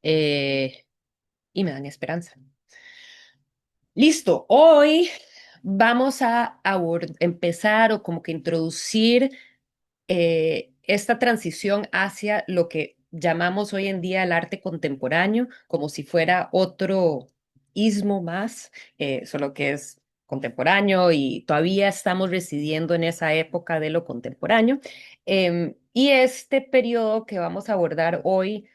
eh, y me dan esperanza. Listo, hoy vamos a empezar o como que introducir esta transición hacia lo que llamamos hoy en día el arte contemporáneo, como si fuera otro ismo más, solo que es contemporáneo y todavía estamos residiendo en esa época de lo contemporáneo. Y este periodo que vamos a abordar hoy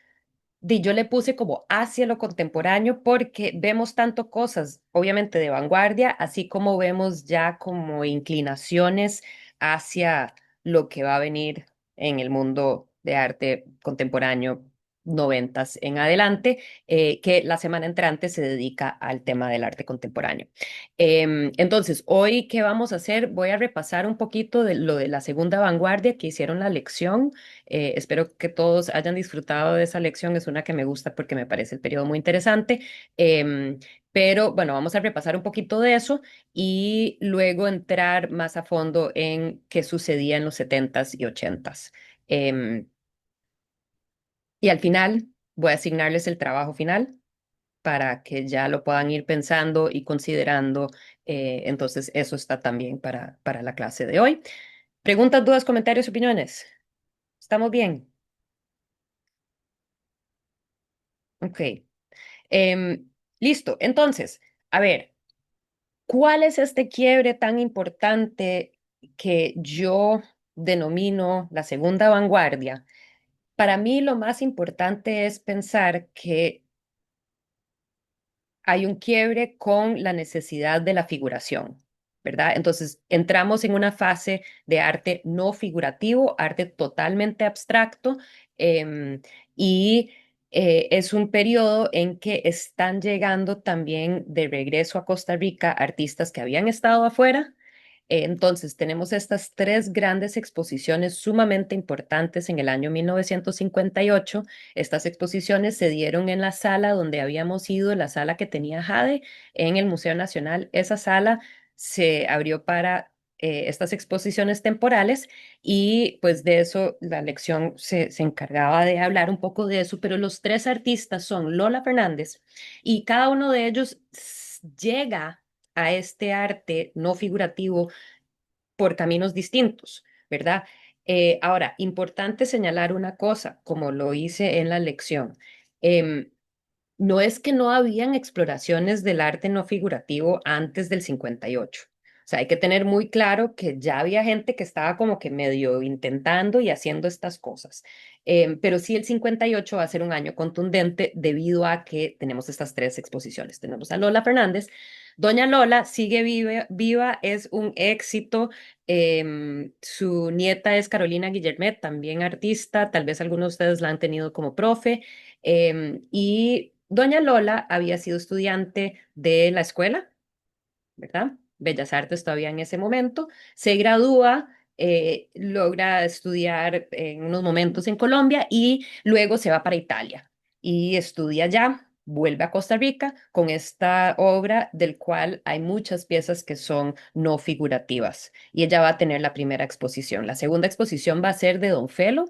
yo le puse como hacia lo contemporáneo porque vemos tanto cosas, obviamente de vanguardia, así como vemos ya como inclinaciones hacia lo que va a venir en el mundo de arte contemporáneo noventas en adelante, que la semana entrante se dedica al tema del arte contemporáneo. Entonces, hoy, ¿qué vamos a hacer? Voy a repasar un poquito de lo de la segunda vanguardia que hicieron la lección. Espero que todos hayan disfrutado de esa lección. Es una que me gusta porque me parece el periodo muy interesante. Em, pero bueno, vamos a repasar un poquito de eso y luego entrar más a fondo en qué sucedía en los setentas y ochentas. Em, y al final voy a asignarles el trabajo final para que ya lo puedan ir pensando y considerando. Entonces, eso está también para la clase de hoy. Preguntas, dudas, comentarios, opiniones. ¿Estamos bien? Ok. Listo. Entonces, a ver, ¿cuál es este quiebre tan importante que yo denomino la segunda vanguardia? Para mí lo más importante es pensar que hay un quiebre con la necesidad de la figuración, ¿verdad? Entonces, entramos en una fase de arte no figurativo, arte totalmente abstracto, em, y es un periodo en que están llegando también de regreso a Costa Rica artistas que habían estado afuera. Entonces, tenemos estas tres grandes exposiciones sumamente importantes en el año 1958. Estas exposiciones se dieron en la sala donde habíamos ido, la sala que tenía Jade en el Museo Nacional. Esa sala se abrió para estas exposiciones temporales y pues de eso la lección se encargaba de hablar un poco de eso, pero los tres artistas son Lola Fernández y cada uno de ellos llega a este arte no figurativo por caminos distintos, ¿verdad? Ahora, importante señalar una cosa, como lo hice en la lección. Em, no es que no habían exploraciones del arte no figurativo antes del 58. O sea, hay que tener muy claro que ya había gente que estaba como que medio intentando y haciendo estas cosas. Pero sí el 58 va a ser un año contundente debido a que tenemos estas tres exposiciones. Tenemos a Lola Fernández. Doña Lola sigue viva, es un éxito. Su nieta es Carolina Guillermet, también artista. Tal vez algunos de ustedes la han tenido como profe. Y doña Lola había sido estudiante de la escuela, ¿verdad? Bellas Artes todavía en ese momento. Se gradúa, logra estudiar en unos momentos en Colombia y luego se va para Italia y estudia allá. Vuelve a Costa Rica con esta obra del cual hay muchas piezas que son no figurativas y ella va a tener la primera exposición. La segunda exposición va a ser de Don Felo.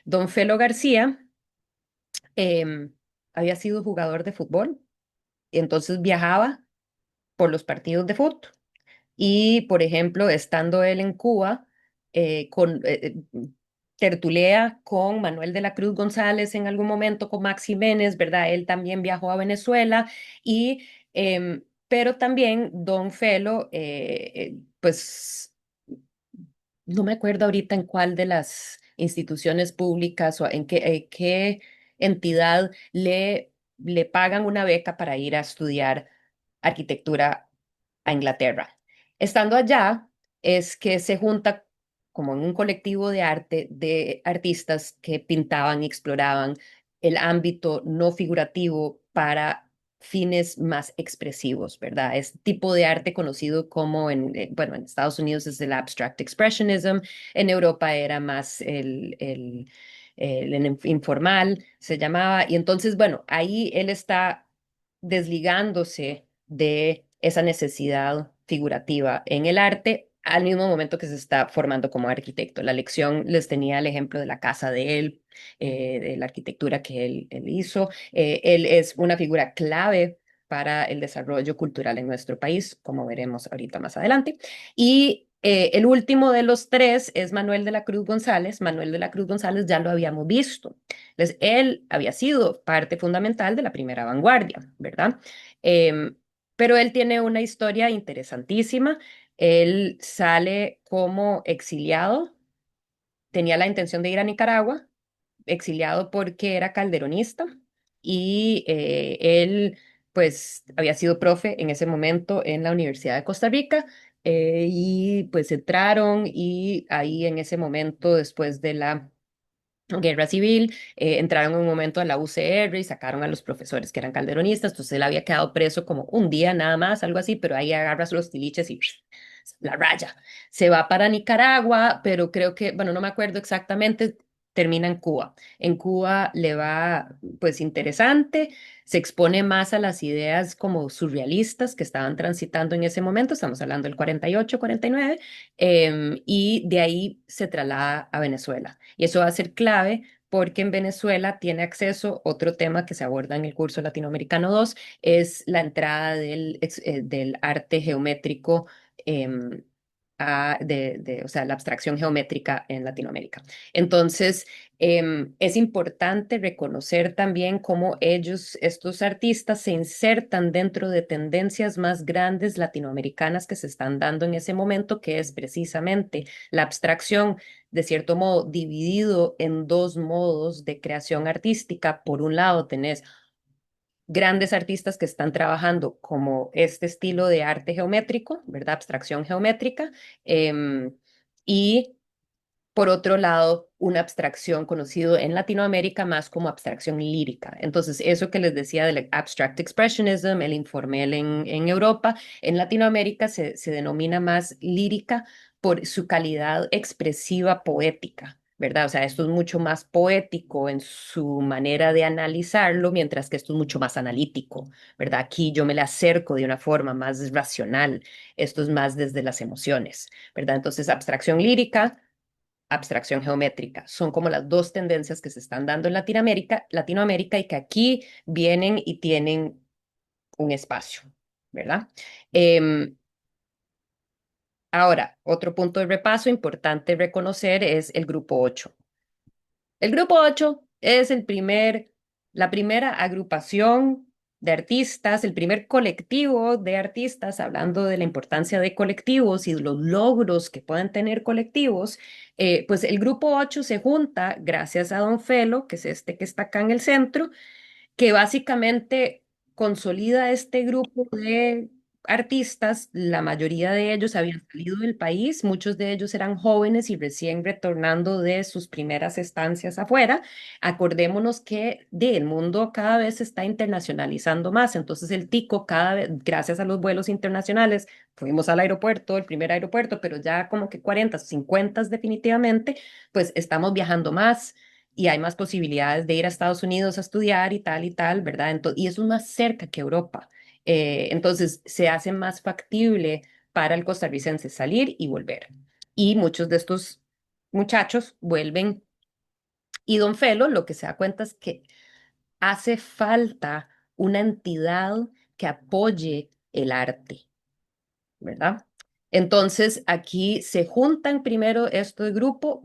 Don Felo García em, había sido jugador de fútbol y entonces viajaba por los partidos de fútbol. Y, por ejemplo, estando él en Cuba, tertulea con Manuel de la Cruz González en algún momento, con Max Jiménez, ¿verdad? Él también viajó a Venezuela y, pero también Don Felo, pues no me acuerdo ahorita en cuál de las instituciones públicas o en qué entidad le pagan una beca para ir a estudiar arquitectura a Inglaterra. Estando allá, es que se junta como en un colectivo de arte de artistas que pintaban y exploraban el ámbito no figurativo para fines más expresivos, ¿verdad? Es tipo de arte conocido como bueno, en Estados Unidos es el abstract expressionism, en Europa era más el informal, se llamaba, y entonces, bueno, ahí él está desligándose de esa necesidad figurativa en el arte al mismo momento que se está formando como arquitecto. La lección les tenía el ejemplo de la casa de él, de la arquitectura que él hizo. Él es una figura clave para el desarrollo cultural en nuestro país, como veremos ahorita más adelante. Y el último de los tres es Manuel de la Cruz González. Manuel de la Cruz González ya lo habíamos visto. Entonces, él había sido parte fundamental de la primera vanguardia, ¿verdad? Em, pero él tiene una historia interesantísima. Él sale como exiliado, tenía la intención de ir a Nicaragua, exiliado porque era calderonista y él pues había sido profe en ese momento en la Universidad de Costa Rica y pues entraron y ahí en ese momento después de la guerra civil, entraron en un momento a la UCR y sacaron a los profesores que eran calderonistas, entonces él había quedado preso como un día nada más, algo así, pero ahí agarras los tiliches y la raya. Se va para Nicaragua, pero creo que, bueno, no me acuerdo exactamente, termina en Cuba. En Cuba le va, pues, interesante, se expone más a las ideas como surrealistas que estaban transitando en ese momento, estamos hablando del 48, 49, y de ahí se traslada a Venezuela. Y eso va a ser clave porque en Venezuela tiene acceso, otro tema que se aborda en el curso Latinoamericano 2 es la entrada del arte geométrico em, o sea, la abstracción geométrica en Latinoamérica. Entonces, es importante reconocer también cómo ellos, estos artistas, se insertan dentro de tendencias más grandes latinoamericanas que se están dando en ese momento, que es precisamente la abstracción, de cierto modo, dividido en dos modos de creación artística. Por un lado, tenés grandes artistas que están trabajando como este estilo de arte geométrico, ¿verdad? Abstracción geométrica. Y por otro lado, una abstracción conocido en Latinoamérica más como abstracción lírica. Entonces, eso que les decía del abstract expressionism, el informel en Europa, en Latinoamérica se denomina más lírica por su calidad expresiva poética. ¿Verdad? O sea, esto es mucho más poético en su manera de analizarlo, mientras que esto es mucho más analítico, ¿verdad? Aquí yo me le acerco de una forma más racional, esto es más desde las emociones, ¿verdad? Entonces, abstracción lírica, abstracción geométrica. Son como las dos tendencias que se están dando en Latinoamérica y que aquí vienen y tienen un espacio, ¿verdad? Em, Ahora, otro punto de repaso importante reconocer es el grupo 8. El grupo 8 es la primera agrupación de artistas, el primer colectivo de artistas, hablando de la importancia de colectivos y de los logros que pueden tener colectivos, pues el grupo 8 se junta gracias a Don Felo, que es este que está acá en el centro, que básicamente consolida este grupo de artistas. La mayoría de ellos habían salido del país, muchos de ellos eran jóvenes y recién retornando de sus primeras estancias afuera. Acordémonos que el mundo cada vez se está internacionalizando más, entonces el tico cada vez, gracias a los vuelos internacionales, fuimos al aeropuerto, el primer aeropuerto, pero ya como que 40, 50 definitivamente, pues estamos viajando más y hay más posibilidades de ir a Estados Unidos a estudiar y tal, ¿verdad? Y eso es más cerca que Europa. Entonces se hace más factible para el costarricense salir y volver. Y muchos de estos muchachos vuelven. Y Don Felo lo que se da cuenta es que hace falta una entidad que apoye el arte, ¿verdad? Entonces aquí se juntan primero este grupo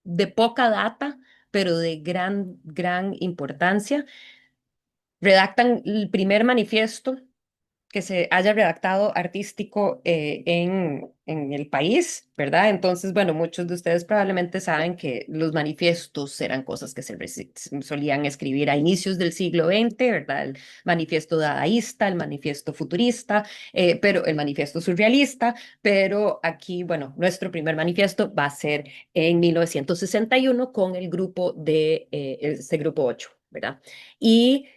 de poca data, pero de gran importancia. Redactan el primer manifiesto que se haya redactado artístico en el país, ¿verdad? Entonces, bueno, muchos de ustedes probablemente saben que los manifiestos eran cosas que se solían escribir a inicios del siglo XX, ¿verdad? El manifiesto dadaísta, el manifiesto futurista, pero el manifiesto surrealista, pero aquí, bueno, nuestro primer manifiesto va a ser en 1961 con el grupo este grupo 8, ¿verdad? Y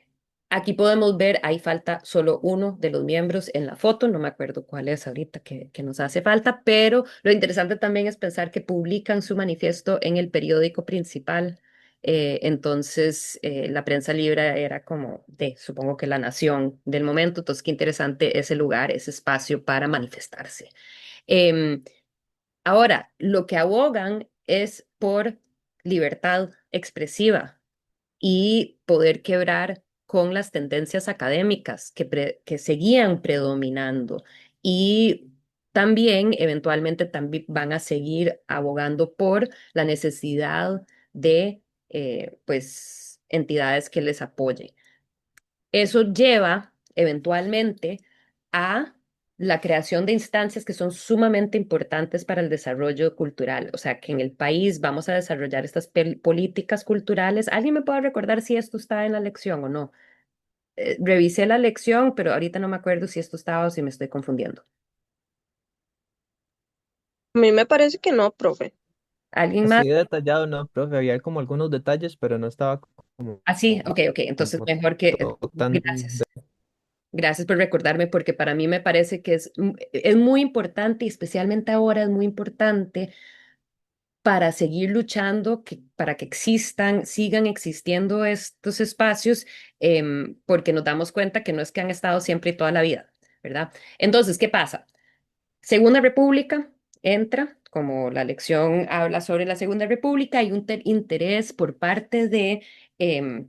aquí podemos ver, ahí falta solo uno de los miembros en la foto, no me acuerdo cuál es ahorita que nos hace falta, pero lo interesante también es pensar que publican su manifiesto en el periódico principal. Entonces, la prensa libre era como supongo que la nación del momento, entonces qué interesante ese lugar, ese espacio para manifestarse. Em, Ahora, lo que abogan es por libertad expresiva y poder quebrar con las tendencias académicas que seguían predominando. Y también, eventualmente, también van a seguir abogando por la necesidad de, pues, entidades que les apoyen. Eso lleva eventualmente a la creación de instancias que son sumamente importantes para el desarrollo cultural. O sea, que en el país vamos a desarrollar estas políticas culturales. ¿Alguien me puede recordar si esto está en la lección o no? Revisé la lección, pero ahorita no me acuerdo si esto estaba o si me estoy confundiendo. A mí me parece que no, profe. ¿Alguien más? Así de detallado, no, profe, había como algunos detalles, pero no estaba como, Ah, sí, ok, ok. Entonces, como mejor que... todo tan... Gracias. Gracias por recordarme porque para mí me parece que es muy importante y especialmente ahora es muy importante para seguir luchando, para que existan, sigan existiendo estos espacios, porque nos damos cuenta que no es que han estado siempre y toda la vida, ¿verdad? Entonces, ¿qué pasa? Segunda República entra, como la lección habla sobre la Segunda República, hay un interés por parte de... em,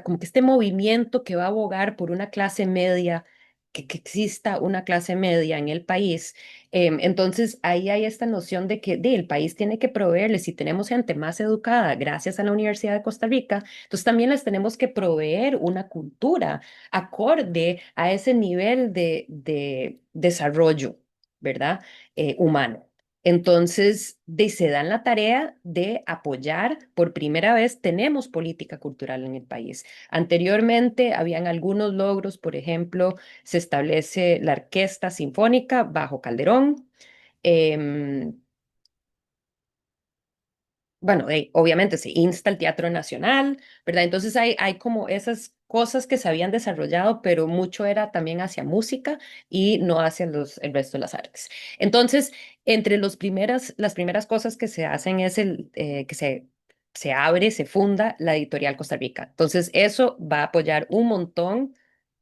como que este movimiento que va a abogar por una clase media, que exista una clase media en el país. Entonces ahí hay esta noción de que el país tiene que proveerle, si tenemos gente más educada gracias a la Universidad de Costa Rica, entonces también les tenemos que proveer una cultura acorde a ese nivel de desarrollo, ¿verdad? Humano. Entonces, se dan la tarea de apoyar, por primera vez tenemos política cultural en el país. Anteriormente habían algunos logros, por ejemplo, se establece la Orquesta Sinfónica bajo Calderón. em, bueno, obviamente se insta el Teatro Nacional, ¿verdad? Entonces hay como esas cosas que se habían desarrollado, pero mucho era también hacia música y no hacia el resto de las artes. Entonces, entre las primeras cosas que se hacen es que se abre, se funda la Editorial Costa Rica. Entonces, eso va a apoyar un montón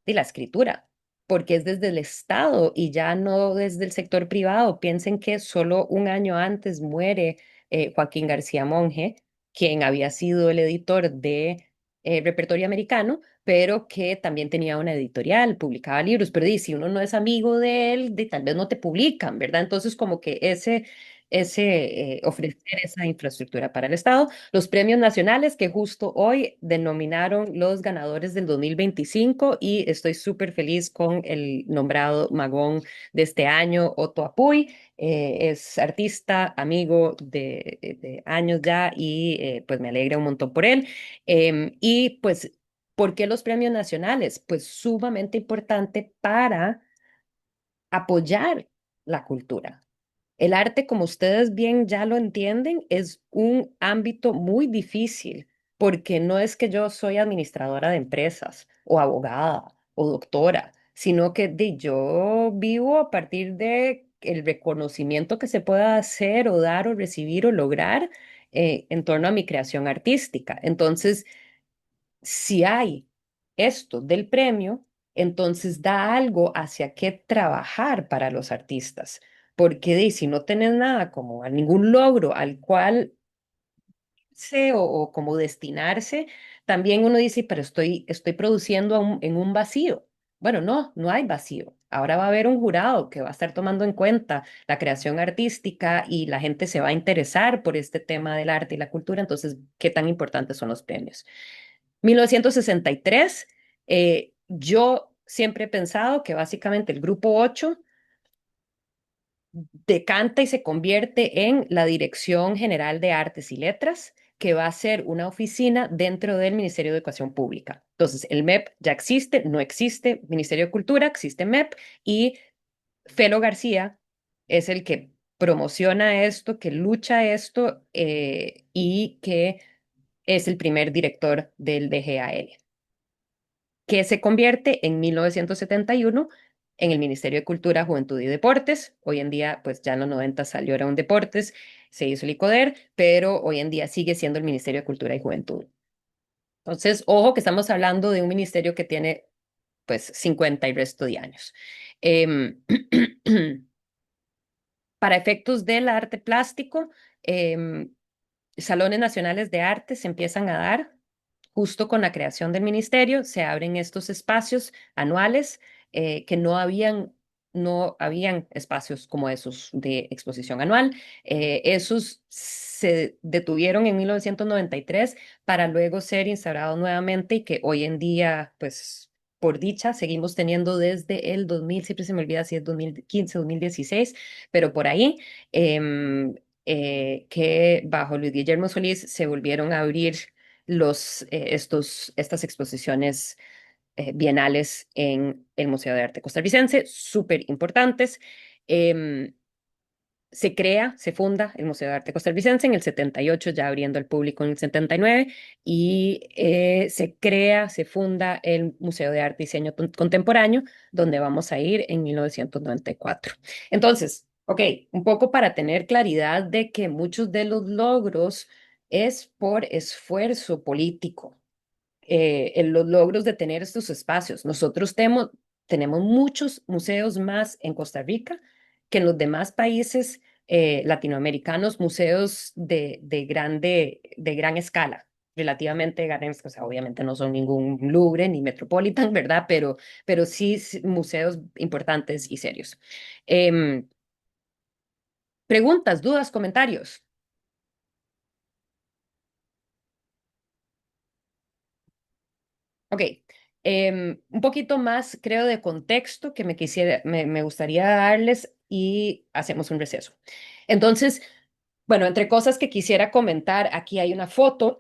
de la escritura, porque es desde el Estado y ya no desde el sector privado. Piensen que solo un año antes muere Joaquín García Monge, quien había sido el editor de Repertorio Americano, pero que también tenía una editorial, publicaba libros, pero si uno no es amigo de él, tal vez no te publican, ¿verdad? Entonces, como que ofrecer esa infraestructura para el Estado. Los premios nacionales que justo hoy denominaron los ganadores del 2025 y estoy súper feliz con el nombrado Magón de este año, Otto Apuy. Es artista, amigo de años ya y pues me alegra un montón por él. Y pues, ¿por qué los premios nacionales? Pues sumamente importante para apoyar la cultura. El arte, como ustedes bien ya lo entienden, es un ámbito muy difícil porque no es que yo soy administradora de empresas o abogada o doctora, sino que yo vivo a partir de el reconocimiento que se pueda hacer o dar o recibir o lograr en torno a mi creación artística. Entonces, si hay esto del premio, entonces da algo hacia qué trabajar para los artistas, porque si no tenés nada como a ningún logro al cual o como destinarse, también uno dice, pero estoy produciendo en un vacío. Bueno, no, no hay vacío. Ahora va a haber un jurado que va a estar tomando en cuenta la creación artística y la gente se va a interesar por este tema del arte y la cultura. Entonces, ¿qué tan importantes son los premios? 1963, yo siempre he pensado que básicamente el Grupo 8 decanta y se convierte en la Dirección General de Artes y Letras, que va a ser una oficina dentro del Ministerio de Educación Pública. Entonces, el MEP ya existe, no existe Ministerio de Cultura, existe MEP y Felo García es el que promociona esto, que lucha esto y que es el primer director del DGAL, que se convierte en 1971 en el Ministerio de Cultura, Juventud y Deportes. Hoy en día, pues ya en los 90 salió era un deportes, se hizo el ICODER, pero hoy en día sigue siendo el Ministerio de Cultura y Juventud. Entonces, ojo que estamos hablando de un ministerio que tiene pues 50 y resto de años. Em, para efectos del arte plástico, em, salones nacionales de arte se empiezan a dar justo con la creación del ministerio, se abren estos espacios anuales que no habían espacios como esos de exposición anual. Esos se detuvieron en 1993 para luego ser instaurados nuevamente y que hoy en día, pues por dicha, seguimos teniendo desde el 2000, siempre se me olvida si es 2015, 2016, pero por ahí. em, que bajo Luis Guillermo Solís se volvieron a abrir estas exposiciones bienales en el Museo de Arte Costarricense, súper importantes. Em, se funda el Museo de Arte Costarricense en el 78, ya abriendo al público en el 79, y se funda el Museo de Arte y Diseño Contemporáneo, donde vamos a ir en 1994. Entonces, ok, un poco para tener claridad de que muchos de los logros es por esfuerzo político, en los logros de tener estos espacios. Nosotros tenemos muchos museos más en Costa Rica que en los demás países latinoamericanos, museos de gran escala, relativamente grandes, o sea, obviamente no son ningún Louvre ni Metropolitan, ¿verdad? Pero sí museos importantes y serios. Em, Preguntas, dudas, comentarios. Ok, un poquito más, creo, de contexto que me gustaría darles y hacemos un receso. Entonces, bueno, entre cosas que quisiera comentar, aquí hay una foto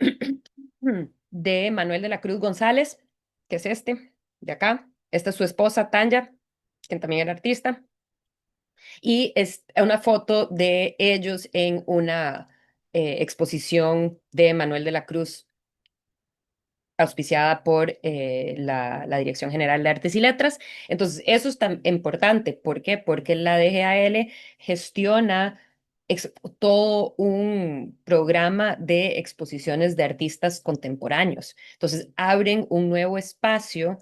de Manuel de la Cruz González, que es este, de acá. Esta es su esposa, Tanya, quien también era artista, y es una foto de ellos en una exposición de Manuel de la Cruz auspiciada por la Dirección General de Artes y Letras. Entonces, eso es tan importante. ¿Por qué? Porque la DGAL gestiona todo un programa de exposiciones de artistas contemporáneos. Entonces, abren un nuevo espacio.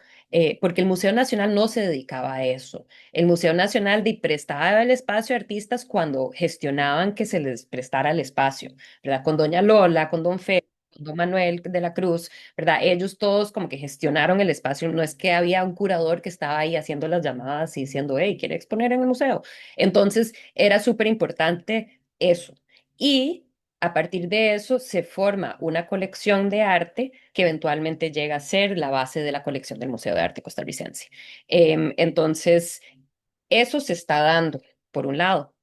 Porque el Museo Nacional no se dedicaba a eso. El Museo Nacional prestaba el espacio a artistas cuando gestionaban que se les prestara el espacio, ¿verdad? Con doña Lola, con don Fe, con don Manuel de la Cruz, ¿verdad? Ellos todos como que gestionaron el espacio, no es que había un curador que estaba ahí haciendo las llamadas y diciendo, hey, ¿quiere exponer en el museo? Entonces era súper importante eso. Y a partir de eso se forma una colección de arte que eventualmente llega a ser la base de la colección del Museo de Arte Costarricense. Entonces, eso se está dando, por un lado.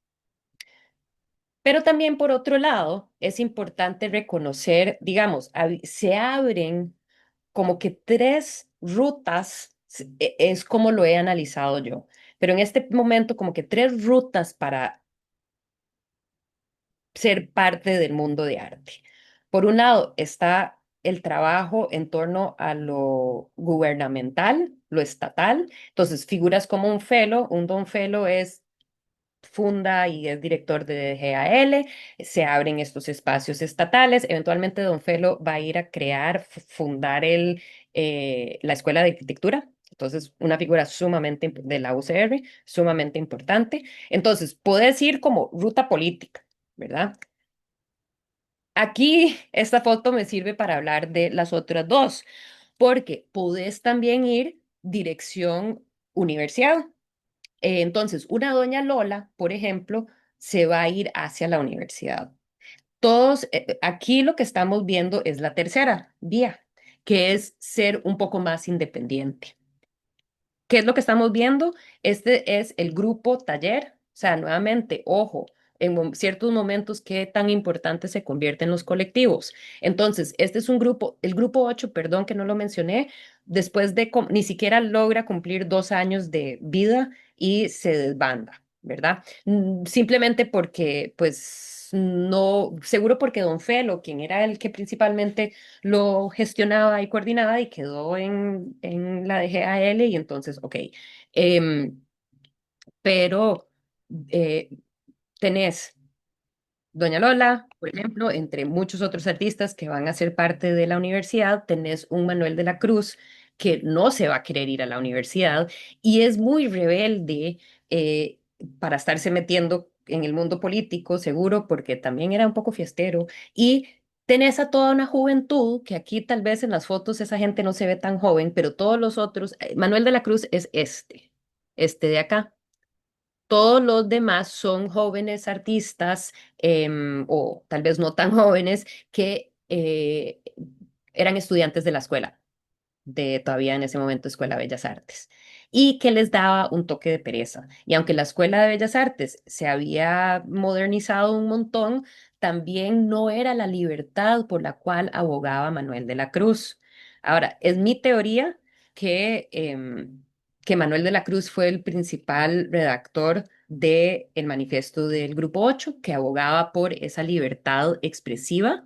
Pero también por otro lado, es importante reconocer, digamos, se abren como que tres rutas, es como lo he analizado yo, pero en este momento como que tres rutas para ser parte del mundo de arte. Por un lado está el trabajo en torno a lo gubernamental, lo estatal. Entonces, figuras como un don Felo funda y es director de GAL, se abren estos espacios estatales, eventualmente Don Felo va a ir a crear, fundar la Escuela de Arquitectura, entonces una figura sumamente de la UCR, sumamente importante. Entonces, puedes ir como ruta política, ¿verdad? Aquí esta foto me sirve para hablar de las otras dos, porque podés también ir dirección universidad. Entonces, una doña Lola, por ejemplo, se va a ir hacia la universidad. Todos, aquí lo que estamos viendo es la tercera vía, que es ser un poco más independiente. ¿Qué es lo que estamos viendo? Este es el grupo taller, o sea, nuevamente, ojo, en ciertos momentos qué tan importante se convierten los colectivos. Entonces, este es un grupo, el grupo 8, perdón que no lo mencioné, después de ni siquiera logra cumplir 2 años de vida y se desbanda, ¿verdad? Simplemente porque, pues, no, seguro porque Don Felo, quien era el que principalmente lo gestionaba y coordinaba y quedó en la DGAL y entonces, ok. Em, pero eh, tenés Doña Lola, por ejemplo, entre muchos otros artistas que van a ser parte de la universidad, tenés un Manuel de la Cruz que no se va a querer ir a la universidad y es muy rebelde eh, para estarse metiendo en el mundo político, seguro, porque también era un poco fiestero. Y tenés a toda una juventud, que aquí tal vez en las fotos esa gente no se ve tan joven, pero todos los otros, Manuel de la Cruz es este de acá. Todos los demás son jóvenes artistas o tal vez no tan jóvenes que eran estudiantes de la escuela de todavía en ese momento Escuela de Bellas Artes, y que les daba un toque de pereza. Y aunque la Escuela de Bellas Artes se había modernizado un montón, también no era la libertad por la cual abogaba Manuel de la Cruz. Ahora, es mi teoría que Manuel de la Cruz fue el principal redactor del manifiesto del Grupo 8, que abogaba por esa libertad expresiva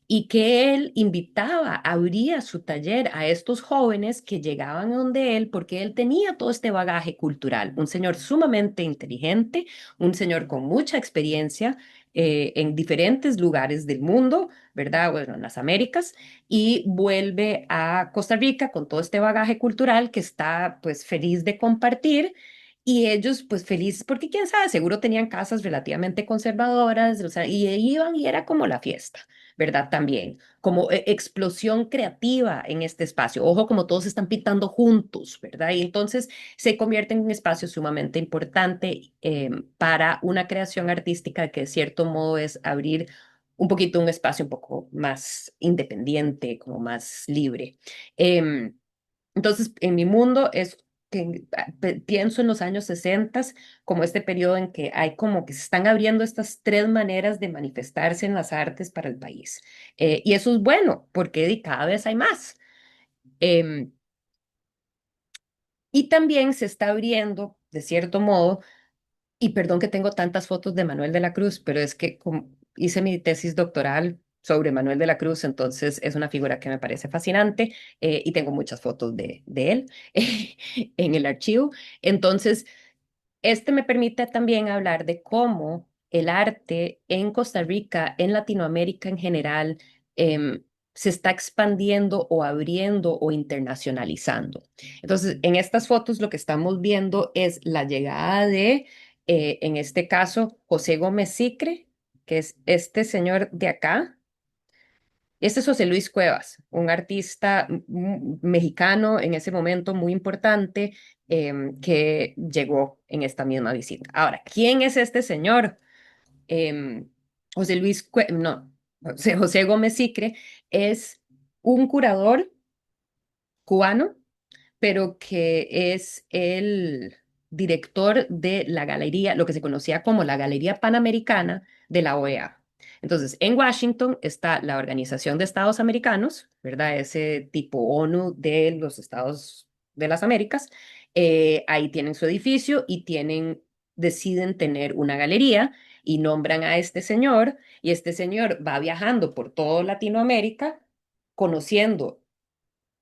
y que él invitaba, abría su taller a estos jóvenes que llegaban donde él porque él tenía todo este bagaje cultural, un señor sumamente inteligente, un señor con mucha experiencia en diferentes lugares del mundo, ¿verdad? Bueno, en las Américas, y vuelve a Costa Rica con todo este bagaje cultural que está pues feliz de compartir. Y ellos, pues felices, porque quién sabe, seguro tenían casas relativamente conservadoras, o sea, y iban y era como la fiesta. ¿Verdad? También, como explosión creativa en este espacio. Ojo, como todos están pintando juntos, ¿verdad? Y entonces se convierte en un espacio sumamente importante para una creación artística que de cierto modo es abrir un poquito un espacio un poco más independiente, como más libre. Em, entonces, en mi mundo es que pienso en los años 60 como este periodo en que hay como que se están abriendo estas tres maneras de manifestarse en las artes para el país. Y eso es bueno, porque cada vez hay más. Em, y también se está abriendo, de cierto modo, y perdón que tengo tantas fotos de Manuel de la Cruz, pero es que hice mi tesis doctoral sobre Manuel de la Cruz, entonces es una figura que me parece fascinante y tengo muchas fotos de él en el archivo. Entonces, este me permite también hablar de cómo el arte en Costa Rica, en Latinoamérica en general, se está expandiendo o abriendo o internacionalizando. Entonces, en estas fotos lo que estamos viendo es la llegada de, en este caso, José Gómez Sicre, que es este señor de acá. Este es José Luis Cuevas, un artista mexicano en ese momento muy importante que llegó en esta misma visita. Ahora, ¿quién es este señor? Em, José Luis, no, José Gómez Sicre es un curador cubano pero que es el director de la galería, lo que se conocía como la Galería Panamericana de la OEA. Entonces, en Washington está la Organización de Estados Americanos, ¿verdad? Ese tipo ONU de los Estados de las Américas. Ahí tienen su edificio y deciden tener una galería y nombran a este señor y este señor va viajando por toda Latinoamérica conociendo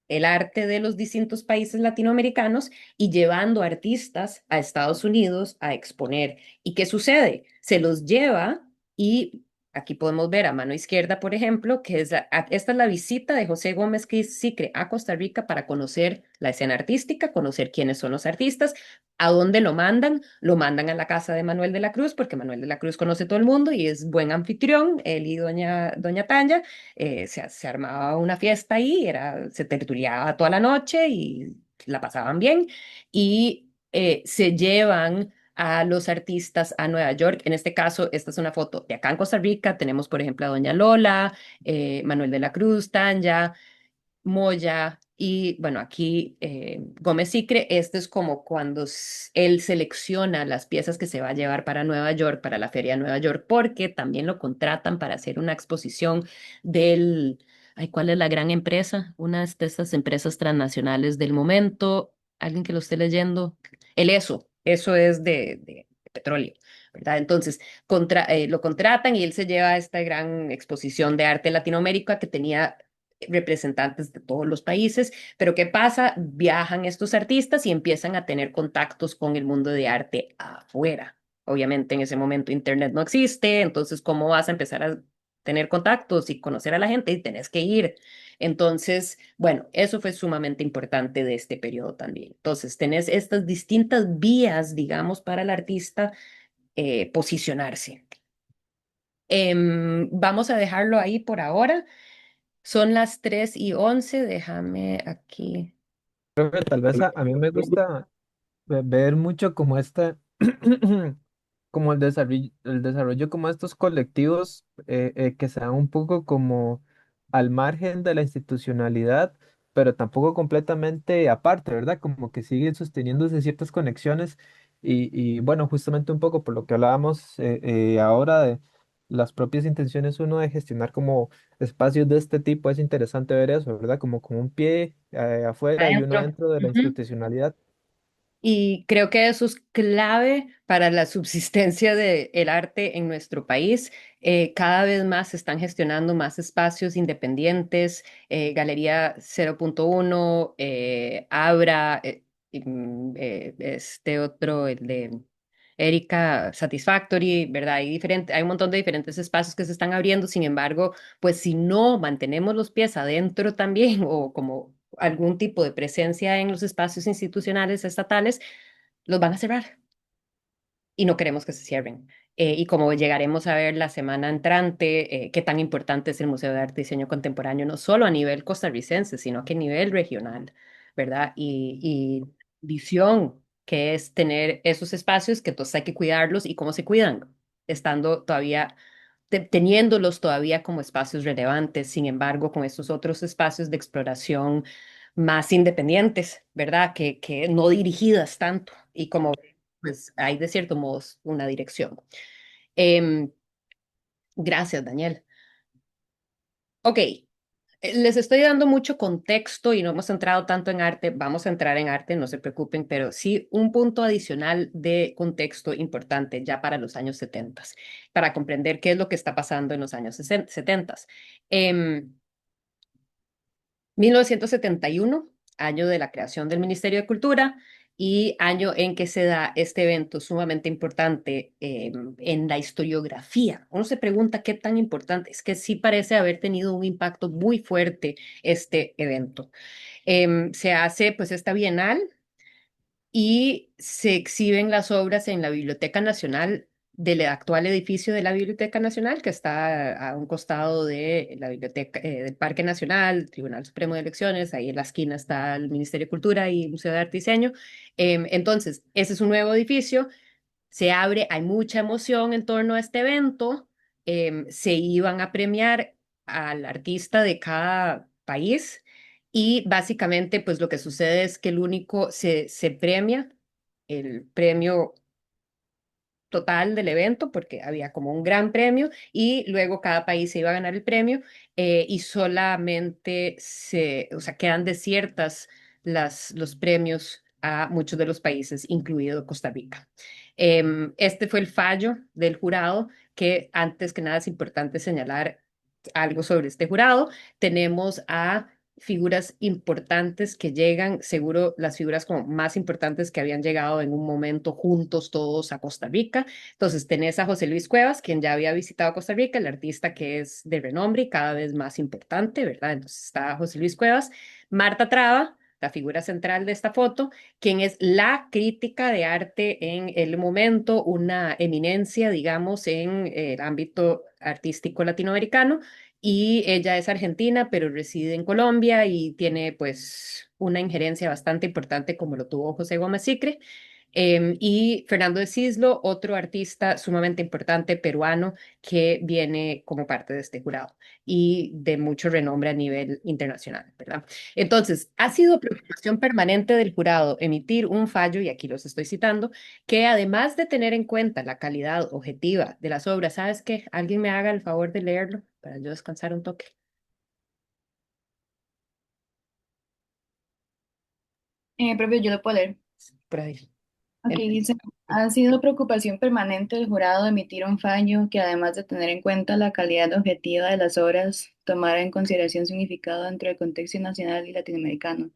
el arte de los distintos países latinoamericanos y llevando artistas a Estados Unidos a exponer. ¿Y qué sucede? Se los lleva y aquí podemos ver a mano izquierda, por ejemplo, que es esta es la visita de José Gómez Sicre a Costa Rica para conocer la escena artística, conocer quiénes son los artistas, a dónde lo mandan. Lo mandan a la casa de Manuel de la Cruz, porque Manuel de la Cruz conoce todo el mundo y es buen anfitrión, él y doña Tanya se armaba una fiesta ahí, se tertuliaba toda la noche y la pasaban bien y se llevan a los artistas a Nueva York. En este caso, esta es una foto de acá en Costa Rica. Tenemos, por ejemplo, a Doña Lola, Manuel de la Cruz, Tanya, Moya y bueno, aquí Gómez Sicre, este es como cuando él selecciona las piezas que se va a llevar para Nueva York, para la Feria de Nueva York, porque también lo contratan para hacer una exposición del, ay, ¿cuál es la gran empresa? Una de estas empresas transnacionales del momento, alguien que lo esté leyendo, el eso es de petróleo. ¿Verdad? Entonces, lo contratan y él se lleva a esta gran exposición de arte Latinoamérica que tenía representantes de todos los países, pero ¿qué pasa? Viajan estos artistas y empiezan a tener contactos con el mundo de arte afuera. Obviamente en ese momento Internet no existe, entonces ¿cómo vas a empezar a tener contactos y conocer a la gente? Y tenés que ir. Entonces, bueno, eso fue sumamente importante de este periodo también. Entonces, tenés estas distintas vías, digamos, para el artista posicionarse. Vamos a dejarlo ahí por ahora. Son las 3:11. Déjame aquí. Creo que tal vez a mí me gusta ver mucho como como el desarrollo como estos colectivos que se dan un poco como al margen de la institucionalidad, pero tampoco completamente aparte, ¿verdad? Como que siguen sosteniéndose ciertas conexiones y bueno, justamente un poco por lo que hablábamos ahora de las propias intenciones uno de gestionar como espacios de este tipo, es interesante ver eso, ¿verdad? Como con un pie afuera y uno Adentro. dentro de la Ujú. institucionalidad. Y creo que eso es clave para la subsistencia del arte en nuestro país. Cada vez más se están gestionando más espacios independientes, Galería 0.1, Abra, este otro, el de Erika Satisfactory, ¿verdad? Hay un montón de diferentes espacios que se están abriendo. Sin embargo, pues si no mantenemos los pies adentro también o como algún tipo de presencia en los espacios institucionales estatales, los van a cerrar y no queremos que se cierren. Y como llegaremos a ver la semana entrante, qué tan importante es el Museo de Arte y Diseño Contemporáneo, no solo a nivel costarricense, sino que a nivel regional, ¿verdad? Y visión, que es tener esos espacios que entonces hay que cuidarlos y cómo se cuidan, estando todavía teniéndolos todavía como espacios relevantes, sin embargo, con estos otros espacios de exploración más independientes, ¿verdad? Que no dirigidas tanto y como pues hay de cierto modo una dirección. Em, gracias, Daniel. Ok, les estoy dando mucho contexto y no hemos entrado tanto en arte. Vamos a entrar en arte, no se preocupen, pero sí un punto adicional de contexto importante ya para los años 70, para comprender qué es lo que está pasando en los años 70. 1971, año de la creación del Ministerio de Cultura y año en que se da este evento sumamente importante en la historiografía. Uno se pregunta qué tan importante, es que sí parece haber tenido un impacto muy fuerte este evento. Se hace pues esta bienal y se exhiben las obras en la Biblioteca Nacional del actual edificio de la Biblioteca Nacional, que está a un costado de la biblioteca del Parque Nacional, Tribunal Supremo de Elecciones, ahí en la esquina está el Ministerio de Cultura y Museo de Arte y Diseño. Entonces, ese es un nuevo edificio, se abre, hay mucha emoción en torno a este evento, se iban a premiar al artista de cada país y básicamente pues lo que sucede es que el único se premia, el premio total del evento, porque había como un gran premio y luego cada país se iba a ganar el premio y solamente o sea, quedan desiertas los premios a muchos de los países, incluido Costa Rica. Este fue el fallo del jurado, que antes que nada es importante señalar algo sobre este jurado. Tenemos a figuras importantes que llegan, seguro las figuras como más importantes que habían llegado en un momento juntos todos a Costa Rica. Entonces tenés a José Luis Cuevas, quien ya había visitado Costa Rica, el artista que es de renombre y cada vez más importante, ¿verdad? Entonces está José Luis Cuevas, Marta Traba, la figura central de esta foto, quien es la crítica de arte en el momento, una eminencia, digamos, en el ámbito artístico latinoamericano y ella es argentina, pero reside en Colombia y tiene pues una injerencia bastante importante como lo tuvo José Gómez Sicre. Y Fernando de Cislo, otro artista sumamente importante peruano que viene como parte de este jurado y de mucho renombre a nivel internacional, ¿verdad? Entonces, ha sido preocupación permanente del jurado emitir un fallo, y aquí los estoy citando, que además de tener en cuenta la calidad objetiva de las obras, ¿sabes qué? Alguien me haga el favor de leerlo para yo descansar un toque. Profe, yo lo puedo leer. Por ahí. Aquí dice, ha sido preocupación permanente del jurado emitir un fallo que además de tener en cuenta la calidad objetiva de las obras, tomara en consideración significado dentro del contexto nacional y latinoamericano.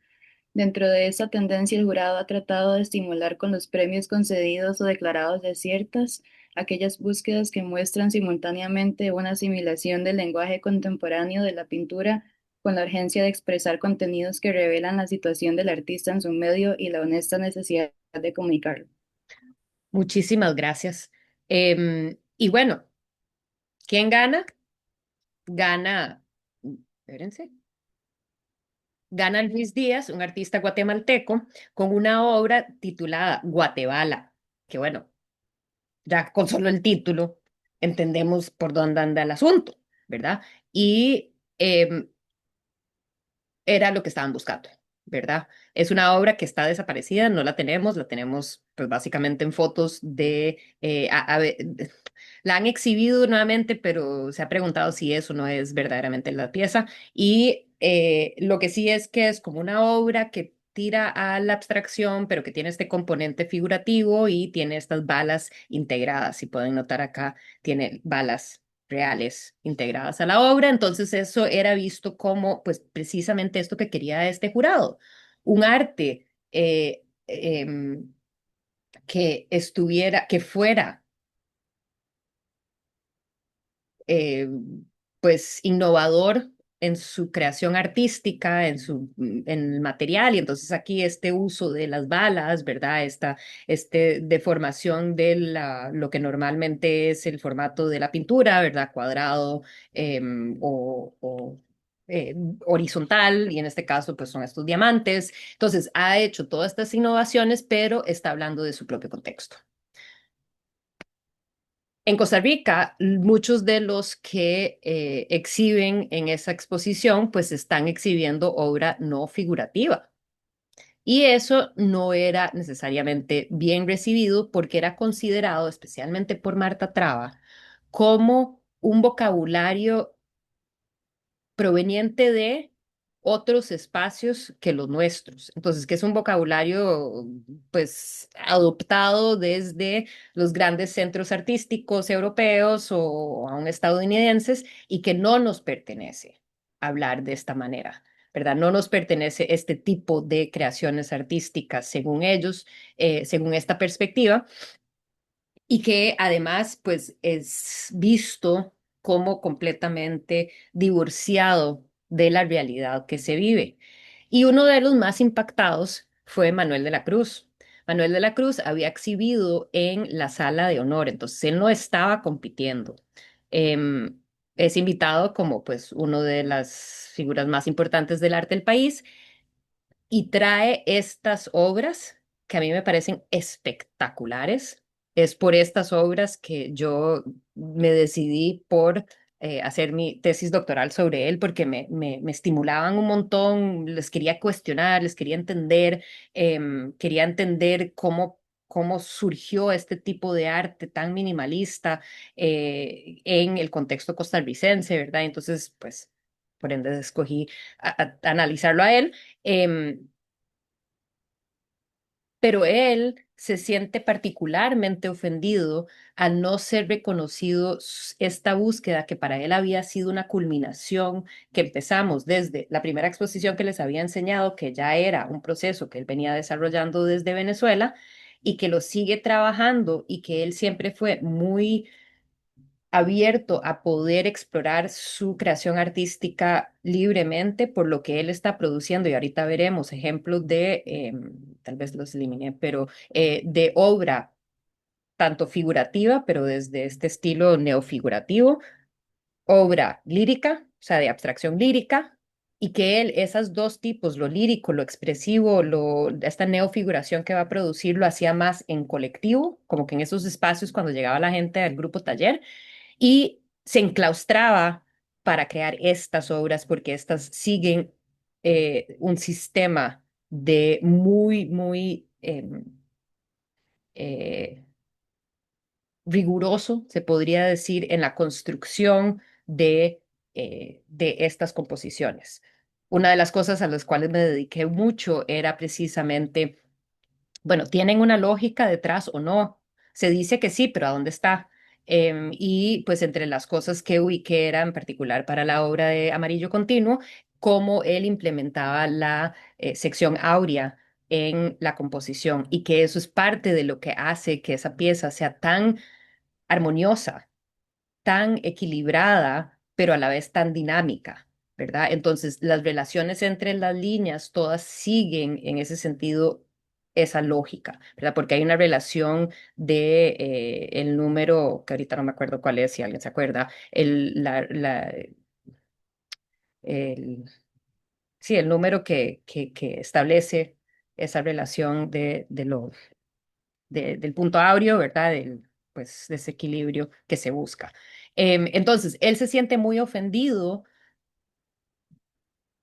Dentro de esta tendencia, el jurado ha tratado de estimular con los premios concedidos o declarados desiertas aquellas búsquedas que muestran simultáneamente una asimilación del lenguaje contemporáneo de la pintura con la urgencia de expresar contenidos que revelan la situación del artista en su medio y la honesta necesidad de comunicarlo. Muchísimas gracias. Y bueno, ¿quién gana? Gana, espérense, gana Luis Díaz, un artista guatemalteco, con una obra titulada Guatebala, que bueno, ya con solo el título entendemos por dónde anda el asunto, ¿verdad? Y era lo que estaban buscando, ¿verdad? Es una obra que está desaparecida, no la tenemos pues básicamente en fotos de, la han exhibido nuevamente, pero se ha preguntado si eso no es verdaderamente la pieza. Y lo que sí es que es como una obra que tira a la abstracción, pero que tiene este componente figurativo y tiene estas balas integradas. Si pueden notar acá, tiene balas reales integradas a la obra. Entonces eso era visto como, pues precisamente esto que quería este jurado, un arte que estuviera, que fuera eh, pues innovador en su creación artística, en el material, y entonces aquí este uso de las balas, ¿verdad? Este deformación de lo que normalmente es el formato de la pintura, ¿verdad? Cuadrado o horizontal, y en este caso pues son estos diamantes. Entonces ha hecho todas estas innovaciones, pero está hablando de su propio contexto. En Costa Rica, muchos de los que exhiben en esa exposición, pues están exhibiendo obra no figurativa. Y eso no era necesariamente bien recibido porque era considerado, especialmente por Marta Traba, como un vocabulario proveniente de otros espacios que los nuestros. Entonces, que es un vocabulario, pues, adoptado desde los grandes centros artísticos europeos o aún estadounidenses y que no nos pertenece hablar de esta manera. ¿Verdad? No nos pertenece este tipo de creaciones artísticas, según ellos, según esta perspectiva, y que además pues es visto como completamente divorciado de la realidad que se vive. Y uno de los más impactados fue Manuel de la Cruz. Manuel de la Cruz había exhibido en la sala de honor, entonces él no estaba compitiendo. Em, es invitado como pues uno de las figuras más importantes del arte del país y trae estas obras que a mí me parecen espectaculares. Es por estas obras que yo me decidí por hacer mi tesis doctoral sobre él, porque me estimulaban un montón, les quería cuestionar, les quería entender cómo surgió este tipo de arte tan minimalista en el contexto costarricense, ¿verdad? Entonces, pues, por ende, escogí analizarlo a él. Em, pero él se siente particularmente ofendido al no ser reconocido esta búsqueda que para él había sido una culminación que empezamos desde la primera exposición que les había enseñado, que ya era un proceso que él venía desarrollando desde Venezuela y que lo sigue trabajando y que él siempre fue muy abierto a poder explorar su creación artística libremente por lo que él está produciendo. Y ahorita veremos ejemplos de, tal vez los eliminé, pero de obra tanto figurativa, pero desde este estilo neofigurativo, obra lírica, o sea, de abstracción lírica. Y que él, esos dos tipos, lo lírico, lo expresivo, esta neofiguración que va a producir, lo hacía más en colectivo, como que en esos espacios cuando llegaba la gente al grupo taller, y se enclaustraba para crear estas obras porque estas siguen un sistema de muy eh, riguroso, se podría decir, en la construcción de estas composiciones. Una de las cosas a las cuales me dediqué mucho era precisamente, bueno, ¿tienen una lógica detrás o no? Se dice que sí, pero ¿a dónde está? Y pues entre las cosas que ubiqué era en particular para la obra de Amarillo Continuo, cómo él implementaba la sección áurea en la composición y que eso es parte de lo que hace que esa pieza sea tan armoniosa, tan equilibrada, pero a la vez tan dinámica. ¿verdad? Entonces, las relaciones entre las líneas todas siguen en ese sentido esa lógica, ¿verdad? Porque hay una relación de el número, que ahorita no me acuerdo cuál es, si alguien se acuerda, el, sí, el número que establece esa relación del punto áureo, ¿verdad? Del pues, desequilibrio que se busca. Entonces, él se siente muy ofendido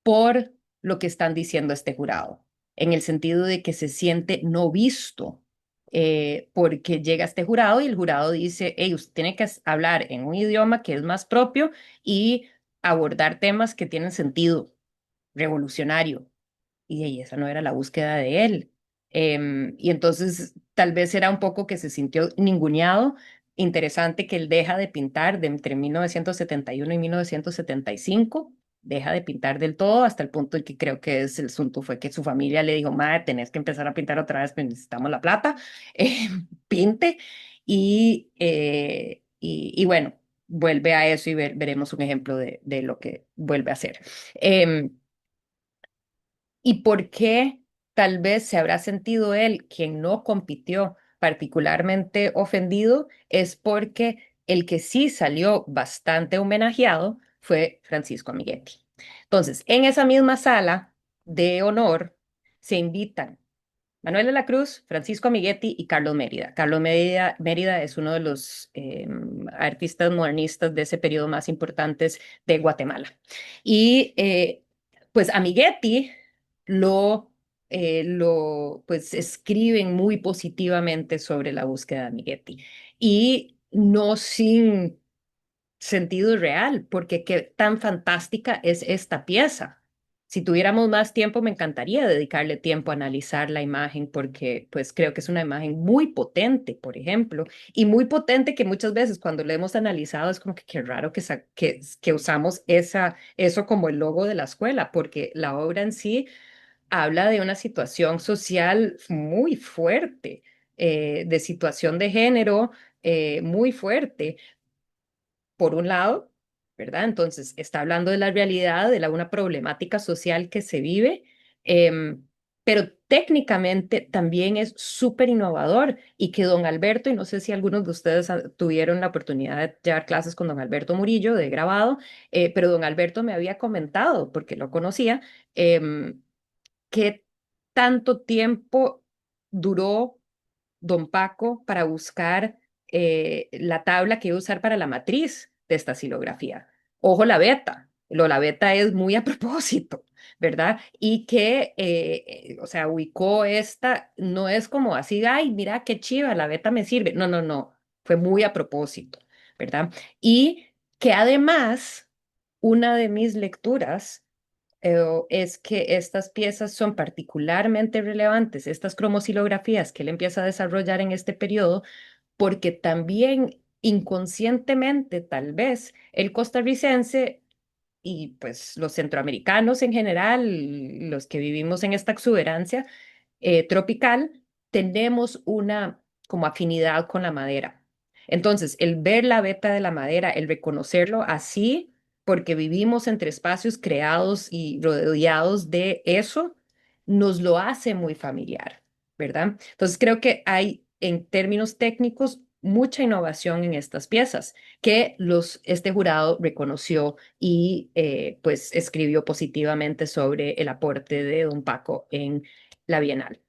por lo que están diciendo este jurado, en el sentido de que se siente no visto, porque llega este jurado y el jurado dice, hey, usted tiene que hablar en un idioma que es más propio y abordar temas que tienen sentido revolucionario. Y ahí esa no era la búsqueda de él. Y entonces tal vez era un poco que se sintió ninguneado. Interesante que él deja de pintar de entre 1971 y 1975, deja de pintar del todo hasta el punto en que creo que es el asunto fue que su familia le dijo, madre, tenés que empezar a pintar otra vez, pues necesitamos la plata, pinte y bueno, vuelve a eso y veremos un ejemplo de lo que vuelve a hacer. Em, ¿Y por qué tal vez se habrá sentido él, quien no compitió, particularmente ofendido? Es porque el que sí salió bastante homenajeado fue Francisco Amiguetti. Entonces, en esa misma sala de honor se invitan Manuel de la Cruz, Francisco Amiguetti y Carlos Mérida. Carlos Mérida es uno de los artistas modernistas de ese periodo más importantes de Guatemala. Y pues Amiguetti pues escriben muy positivamente sobre la búsqueda de Amiguetti y no sin sentido real, porque qué tan fantástica es esta pieza. Si tuviéramos más tiempo, me encantaría dedicarle tiempo a analizar la imagen porque pues creo que es una imagen muy potente, por ejemplo, y muy potente que muchas veces cuando lo hemos analizado es como que qué raro que usamos eso como el logo de la escuela, porque la obra en sí habla de una situación social muy fuerte, de situación de género muy fuerte por un lado, ¿verdad? Entonces, está hablando de la realidad, de una problemática social que se vive, pero técnicamente también es súper innovador y que don Alberto, y no sé si algunos de ustedes tuvieron la oportunidad de llevar clases con don Alberto Murillo de grabado, pero don Alberto me había comentado, porque lo conocía, qué tanto tiempo duró don Paco para buscar la tabla que iba a usar para la matriz de esta silografía. Ojo la beta, la beta es muy a propósito, ¿verdad? Y que, o sea, ubicó esta, no es como así, ay, mira qué chiva, la beta me sirve. No, no, no, fue muy a propósito, ¿verdad? Y que además, una de mis lecturas es que estas piezas son particularmente relevantes, estas cromosilografías que él empieza a desarrollar en este periodo, porque también inconscientemente, tal vez, el costarricense y pues los centroamericanos en general, los que vivimos en esta exuberancia tropical, tenemos una como afinidad con la madera. Entonces, el ver la veta de la madera, el reconocerlo así, porque vivimos entre espacios creados y rodeados de eso, nos lo hace muy familiar, ¿verdad? Entonces, creo que hay, en términos técnicos, mucha innovación en estas piezas que este jurado reconoció y pues escribió positivamente sobre el aporte de don Paco en la Bienal.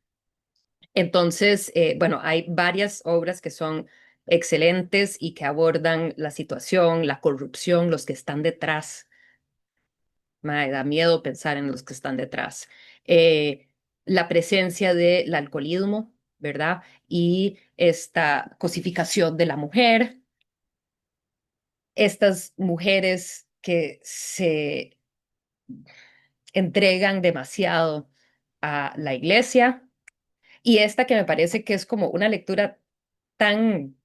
Entonces, bueno, hay varias obras que son excelentes y que abordan la situación, la corrupción, los que están detrás. Me da miedo pensar en los que están detrás. Eh, la presencia del alcoholismo, ¿verdad? Y esta cosificación de la mujer, estas mujeres que se entregan demasiado a la iglesia y esta que me parece que es como una lectura tan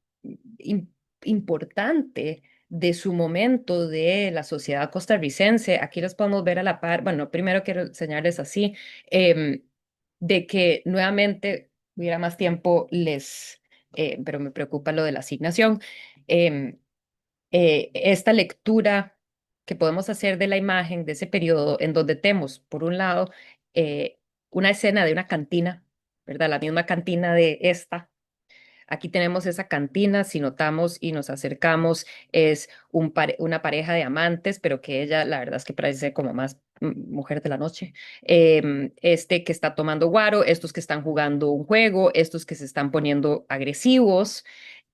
im- importante de su momento de la sociedad costarricense. Aquí los podemos ver a la par. Bueno, primero quiero enseñarles así, em, de que nuevamente hubiera más tiempo, pero me preocupa lo de la asignación. Esta lectura que podemos hacer de la imagen de ese periodo en donde tenemos, por un lado, eh, una escena de una cantina, ¿verdad? La misma cantina de esta. Aquí tenemos esa cantina, si notamos y nos acercamos, es una pareja de amantes, pero que ella, la verdad es que parece como más mujer de la noche. Este que está tomando guaro, estos que están jugando un juego, estos que se están poniendo agresivos.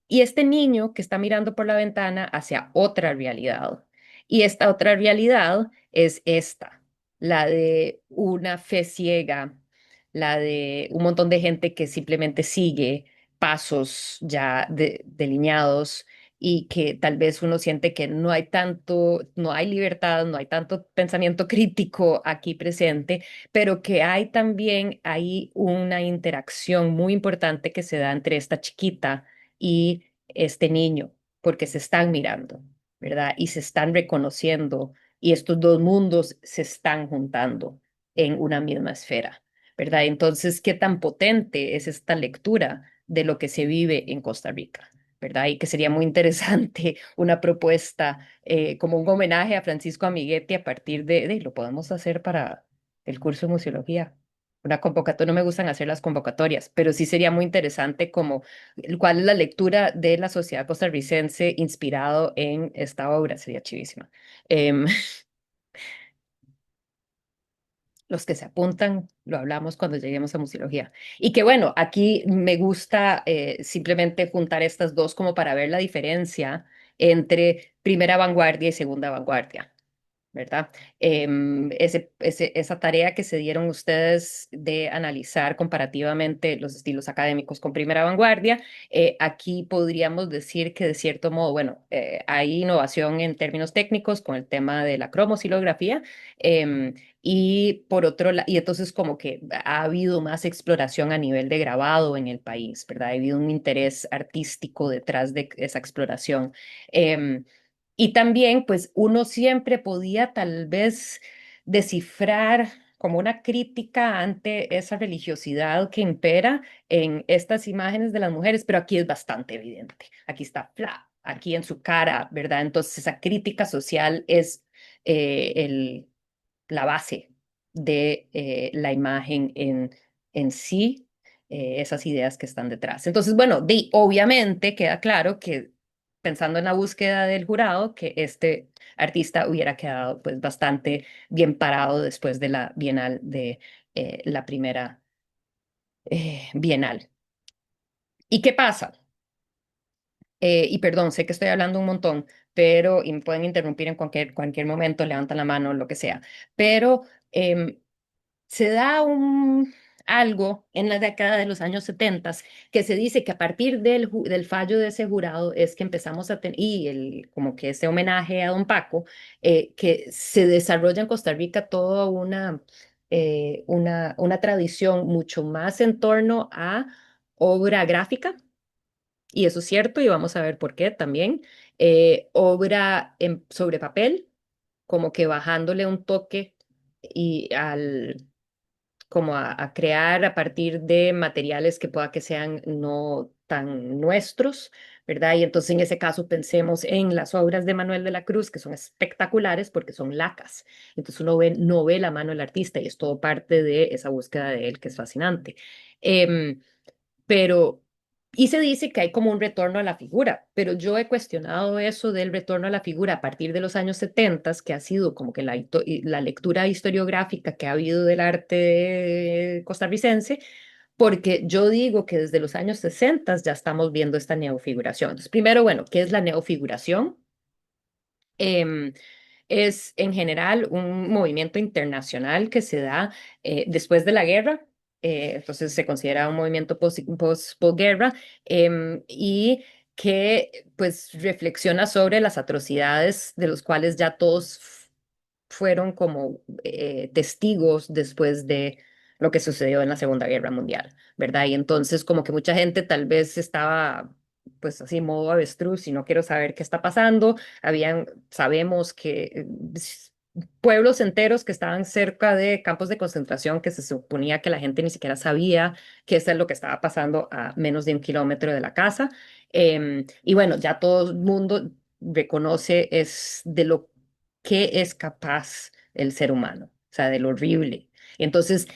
Y este niño que está mirando por la ventana hacia otra realidad. Y esta otra realidad es esta, la de una fe ciega, la de un montón de gente que simplemente sigue pasos ya delineados y que tal vez uno siente que no hay tanto, no hay libertad, no hay tanto pensamiento crítico aquí presente, pero que hay también hay una interacción muy importante que se da entre esta chiquita y este niño, porque se están mirando, ¿verdad? Y se están reconociendo y estos dos mundos se están juntando en una misma esfera, ¿verdad? Entonces, ¿qué tan potente es esta lectura de lo que se vive en Costa Rica? ¿Verdad? Y que sería muy interesante una propuesta como un homenaje a Francisco Amiguetti a partir lo podemos hacer para el curso de museología. Una convocatoria, no me gustan hacer las convocatorias, pero sí sería muy interesante como cuál es la lectura de la sociedad costarricense inspirado en esta obra, sería chivísima. Em, los que se apuntan, lo hablamos cuando lleguemos a museología. Y que bueno, aquí me gusta simplemente juntar estas dos como para ver la diferencia entre primera vanguardia y segunda vanguardia. ¿Verdad? Esa tarea que se dieron ustedes de analizar comparativamente los estilos académicos con primera vanguardia, aquí podríamos decir que de cierto modo, bueno, hay innovación en términos técnicos con el tema de la cromosilografía, y por otro lado, y entonces como que ha habido más exploración a nivel de grabado en el país, ¿verdad? Ha habido un interés artístico detrás de esa exploración. Em, y también, pues uno siempre podía tal vez descifrar como una crítica ante esa religiosidad que impera en estas imágenes de las mujeres, pero aquí es bastante evidente. Aquí está, aquí en su cara, ¿verdad? Entonces esa crítica social es la base de la imagen en sí, esas ideas que están detrás. Entonces, bueno, obviamente queda claro que pensando en la búsqueda del jurado, que este artista hubiera quedado pues bastante bien parado después de la Bienal de la primera Bienal. ¿Y qué pasa? Y perdón, sé que estoy hablando un montón, pero y me pueden interrumpir en cualquier momento, levantan la mano, lo que sea. Pero em, se da algo en la década de los años 70 que se dice que a partir del fallo de ese jurado es que empezamos a tener, y como que ese homenaje a don Paco, que se desarrolla en Costa Rica toda una tradición mucho más en torno a obra gráfica, y eso es cierto, y vamos a ver por qué también, obra sobre papel, como que bajándole un toque y como a crear a partir de materiales que pueda que sean no tan nuestros, ¿verdad? Y entonces en ese caso pensemos en las obras de Manuel de la Cruz, que son espectaculares porque son lacas. Entonces uno no ve la mano del artista y es todo parte de esa búsqueda de él que es fascinante. Em, pero, y se dice que hay como un retorno a la figura, pero yo he cuestionado eso del retorno a la figura a partir de los años 70, que ha sido como que la lectura historiográfica que ha habido del arte costarricense, porque yo digo que desde los años 60 ya estamos viendo esta neofiguración. Entonces, primero, bueno, ¿qué es la neofiguración? Em, es en general un movimiento internacional que se da después de la guerra, entonces se considera un movimiento posguerra, y que pues reflexiona sobre las atrocidades de los cuales ya todos fueron como testigos después de lo que sucedió en la Segunda Guerra Mundial, ¿verdad? Y entonces como que mucha gente tal vez estaba pues así modo avestruz y no quiero saber qué está pasando. Sabemos que pueblos enteros que estaban cerca de campos de concentración que se suponía que la gente ni siquiera sabía que eso es lo que estaba pasando a menos de 1 kilómetro de la casa. Y bueno, ya todo el mundo reconoce es de lo qué es capaz el ser humano, o sea, de lo horrible. Entonces,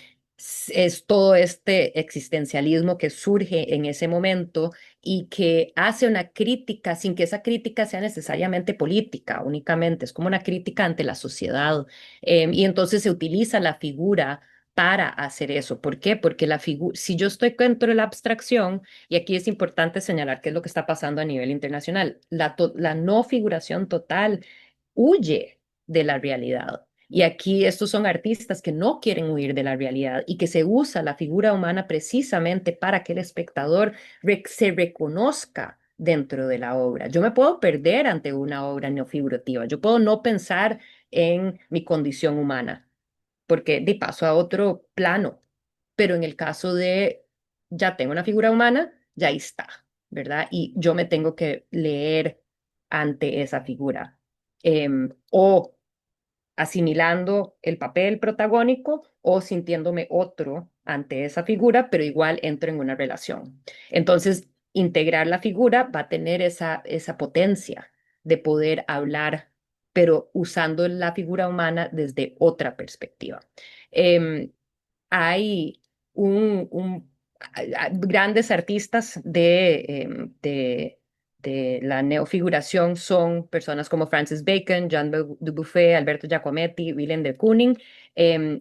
es todo este existencialismo que surge en ese momento y que hace una crítica sin que esa crítica sea necesariamente política únicamente, es como una crítica ante la sociedad. Y entonces se utiliza la figura para hacer eso. ¿Por qué? Porque la figura, si yo estoy dentro de la abstracción, y aquí es importante señalar qué es lo que está pasando a nivel internacional, la no figuración total huye de la realidad. Y aquí estos son artistas que no quieren huir de la realidad y que se usa la figura humana precisamente para que el espectador se reconozca dentro de la obra. Yo me puedo perder ante una obra no figurativa, yo puedo no pensar en mi condición humana, porque de paso a otro plano, pero en el caso de ya tengo una figura humana, ya ahí está, ¿verdad? Y yo me tengo que leer ante esa figura. O asimilando el papel protagónico o sintiéndome otro ante esa figura, pero igual entro en una relación. Entonces, integrar la figura va a tener esa potencia de poder hablar, pero usando la figura humana desde otra perspectiva. Em, Hay grandes artistas de la neofiguración son personas como Francis Bacon, Jean Dubuffet, Alberto Giacometti, Willem de Kooning.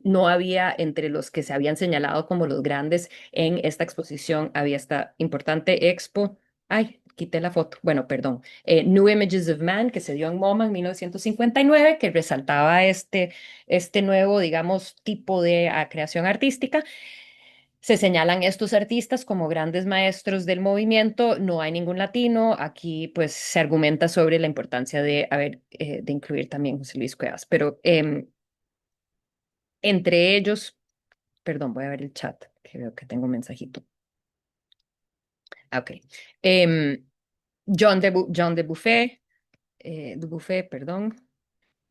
No había entre los que se habían señalado como los grandes en esta exposición, había esta importante expo. Ay, quité la foto. Bueno, perdón. New Images of Man, que se dio en MoMA en 1959, que resaltaba este nuevo, digamos, tipo de creación artística. Se señalan estos artistas como grandes maestros del movimiento, no hay ningún latino, aquí pues se argumenta sobre la importancia de incluir también José Luis Cuevas, pero entre ellos, perdón, voy a ver el chat, que veo que tengo un mensajito. Ok. Em, John de Buffet, Dubuffet, perdón.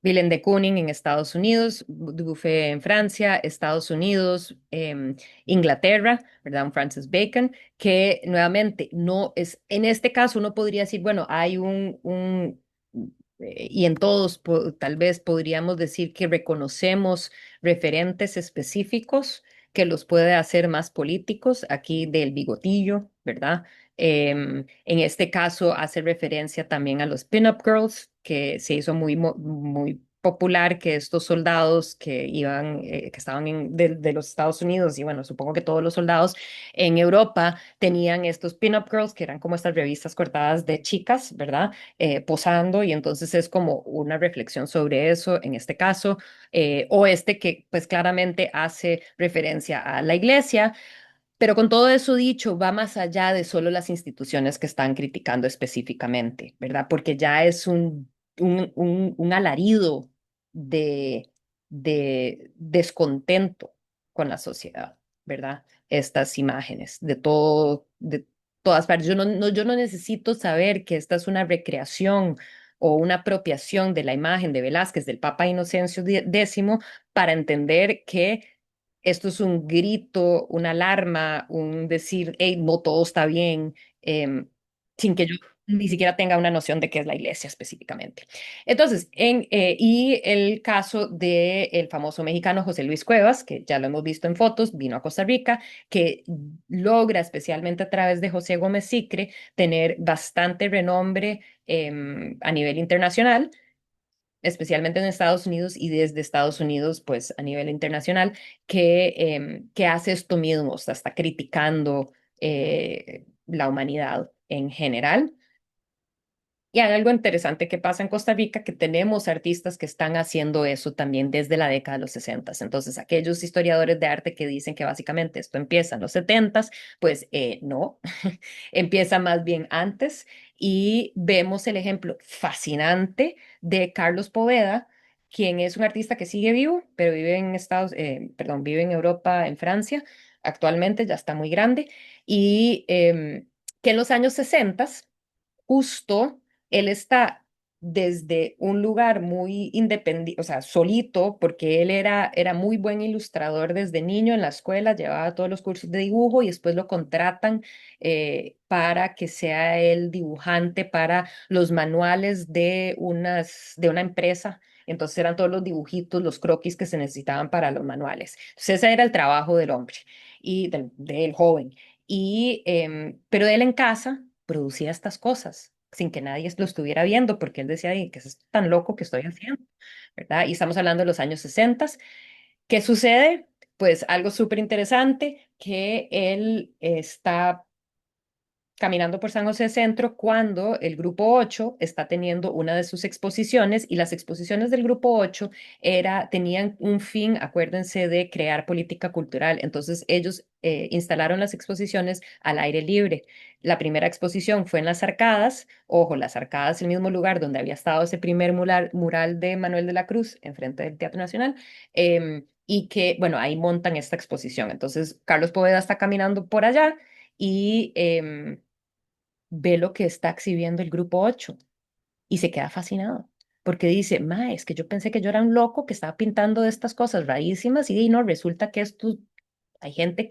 Willem de Kooning en Estados Unidos, Dubuffet en Francia, Estados Unidos, Inglaterra, ¿verdad? Un Francis Bacon, que nuevamente no es, en este caso uno podría decir, bueno, hay y en todos tal vez podríamos decir que reconocemos referentes específicos que los puede hacer más políticos, aquí del bigotillo, ¿verdad? En este caso hace referencia también a los pin-up girls, que se hizo muy popular, que estos soldados que iban, que estaban de los Estados Unidos, y bueno, supongo que todos los soldados en Europa tenían estos pin-up girls, que eran como estas revistas cortadas de chicas, ¿verdad? Posando, y entonces es como una reflexión sobre eso en este caso, o este que pues claramente hace referencia a la iglesia. Pero con todo eso dicho, va más allá de solo las instituciones que están criticando específicamente, ¿verdad? Porque ya es un alarido de, de descontento con la sociedad, ¿verdad? Estas imágenes de todas partes. Yo no necesito saber que esta es una recreación o una apropiación de la imagen de Velázquez, del Papa Inocencio X, para entender que esto es un grito, una alarma, un decir, hey, no todo está bien, sin que yo ni siquiera tenga una noción de qué es la iglesia específicamente. Entonces, y el caso del famoso mexicano José Luis Cuevas, que ya lo hemos visto en fotos, vino a Costa Rica, que logra, especialmente a través de José Gómez Sicre, tener bastante renombre a nivel internacional, especialmente en Estados Unidos y desde Estados Unidos, pues a nivel internacional, que hace esto mismo, o sea, está criticando la humanidad en general. Y hay algo interesante que pasa en Costa Rica, que tenemos artistas que están haciendo eso también desde la década de los 60. Entonces, aquellos historiadores de arte que dicen que básicamente esto empieza en los 70, pues no, empieza más bien antes. Y vemos el ejemplo fascinante de Carlos Poveda, quien es un artista que sigue vivo, pero vive en perdón, vive en Europa, en Francia, actualmente ya está muy grande, y que en los años 60 justo él está desde un lugar muy independiente, o sea, solito, porque él era muy buen ilustrador desde niño en la escuela, llevaba todos los cursos de dibujo y después lo contratan para que sea el dibujante para los manuales de una empresa Entonces eran todos los dibujitos, los croquis que se necesitaban para los manuales. Entonces ese era el trabajo del hombre y del joven. Pero él en casa producía estas cosas sin que nadie lo estuviera viendo, porque él decía, "Ay, ¿qué es esto tan loco que estoy haciendo?" ¿Verdad? Y estamos hablando de los años 60. ¿Qué sucede? Pues algo súper interesante, que él está caminando por San José Centro cuando el Grupo 8 está teniendo una de sus exposiciones y las exposiciones del Grupo 8 tenían un fin, acuérdense, de crear política cultural. Entonces ellos instalaron las exposiciones al aire libre. La primera exposición fue en las Arcadas, ojo, las Arcadas, el mismo lugar donde había estado ese primer mural de Manuel de la Cruz, enfrente del Teatro Nacional. Y que, bueno, ahí montan esta exposición. Entonces, Carlos Poveda está caminando por allá y ve lo que está exhibiendo el grupo 8 y se queda fascinado. Porque dice, ma, es que yo pensé que yo era un loco que estaba pintando de estas cosas rarísimas y no, resulta que esto hay gente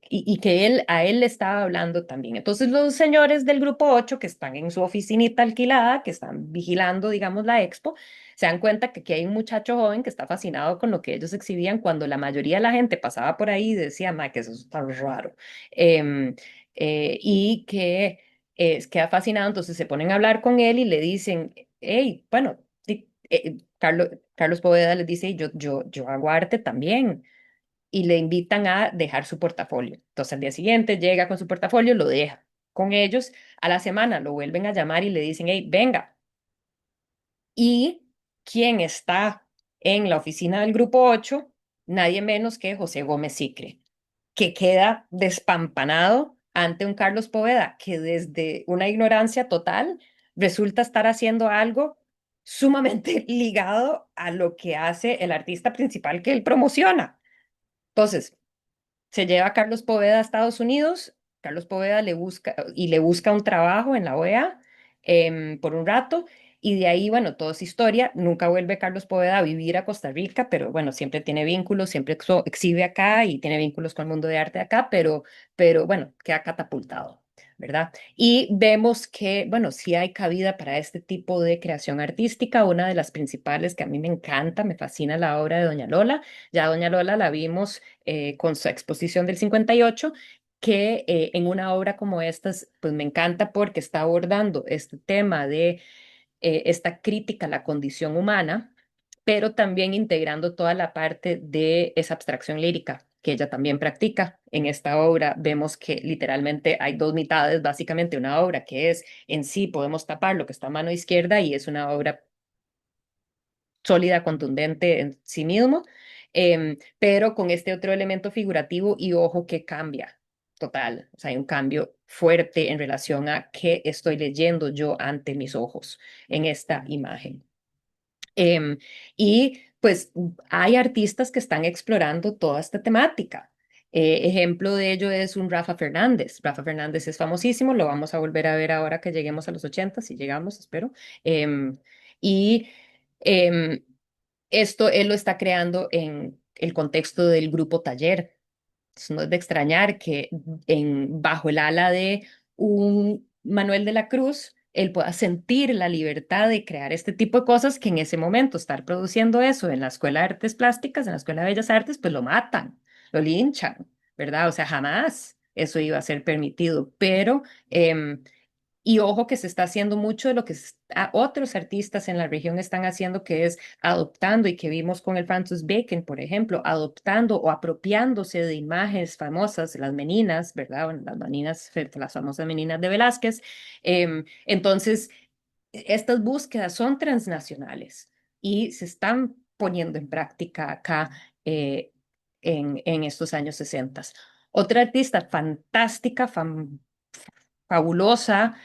y que a él le estaba hablando también. Entonces los señores del grupo 8 que están en su oficinita alquilada, que están vigilando, digamos, la expo, se dan cuenta que aquí hay un muchacho joven que está fascinado con lo que ellos exhibían cuando la mayoría de la gente pasaba por ahí y decía, ma, que eso está raro. Em, y que queda fascinado, entonces se ponen a hablar con él y le dicen, hey, bueno, Carlos Poveda les dice, yo hago arte también y le invitan a dejar su portafolio. Entonces al día siguiente llega con su portafolio, lo deja con ellos. A la semana lo vuelven a llamar y le dicen, hey, venga. ¿Y quién está en la oficina del grupo 8? Nadie menos que José Gómez Sicre, que queda despampanado ante un Carlos Poveda que desde una ignorancia total resulta estar haciendo algo sumamente ligado a lo que hace el artista principal que él promociona. Entonces, se lleva a Carlos Poveda a Estados Unidos. Carlos Poveda le busca un trabajo en la OEA por un rato. Y de ahí, bueno, todo es historia. Nunca vuelve Carlos Poveda a vivir a Costa Rica, pero bueno, siempre tiene vínculos, siempre exhibe acá y tiene vínculos con el mundo de arte acá, pero bueno, queda catapultado, ¿verdad? Y vemos que, bueno, sí hay cabida para este tipo de creación artística. Una de las principales que a mí me encanta, me fascina la obra de Doña Lola. Ya Doña Lola la vimos con su exposición del 58, que en una obra como esta, pues me encanta porque está abordando este tema de esta crítica a la condición humana, pero también integrando toda la parte de esa abstracción lírica que ella también practica. En esta obra vemos que literalmente hay dos mitades, básicamente una obra que es en sí, podemos tapar lo que está a mano izquierda y es una obra sólida, contundente en sí mismo, pero con este otro elemento figurativo y ojo que cambia. Total, o sea, hay un cambio fuerte en relación a qué estoy leyendo yo ante mis ojos en esta imagen. Y pues hay artistas que están explorando toda esta temática. Ejemplo de ello es un Rafa Fernández. Rafa Fernández es famosísimo, lo vamos a volver a ver ahora que lleguemos a los 80, si llegamos, espero. Y em, esto él lo está creando en el contexto del grupo Taller. Entonces, no es de extrañar que bajo el ala de un Manuel de la Cruz, él pueda sentir la libertad de crear este tipo de cosas que en ese momento estar produciendo eso en la Escuela de Artes Plásticas, en la Escuela de Bellas Artes, pues lo matan, lo linchan, ¿verdad? O sea, jamás eso iba a ser permitido, pero y ojo que se está haciendo mucho de lo que otros artistas en la región están haciendo, que es adoptando, y que vimos con el Francis Bacon, por ejemplo, adoptando o apropiándose de imágenes famosas, las meninas, ¿verdad? Bueno, las famosas meninas de Velázquez. Entonces, estas búsquedas son transnacionales y se están poniendo en práctica acá en estos años 60. Otra artista fantástica, fabulosa,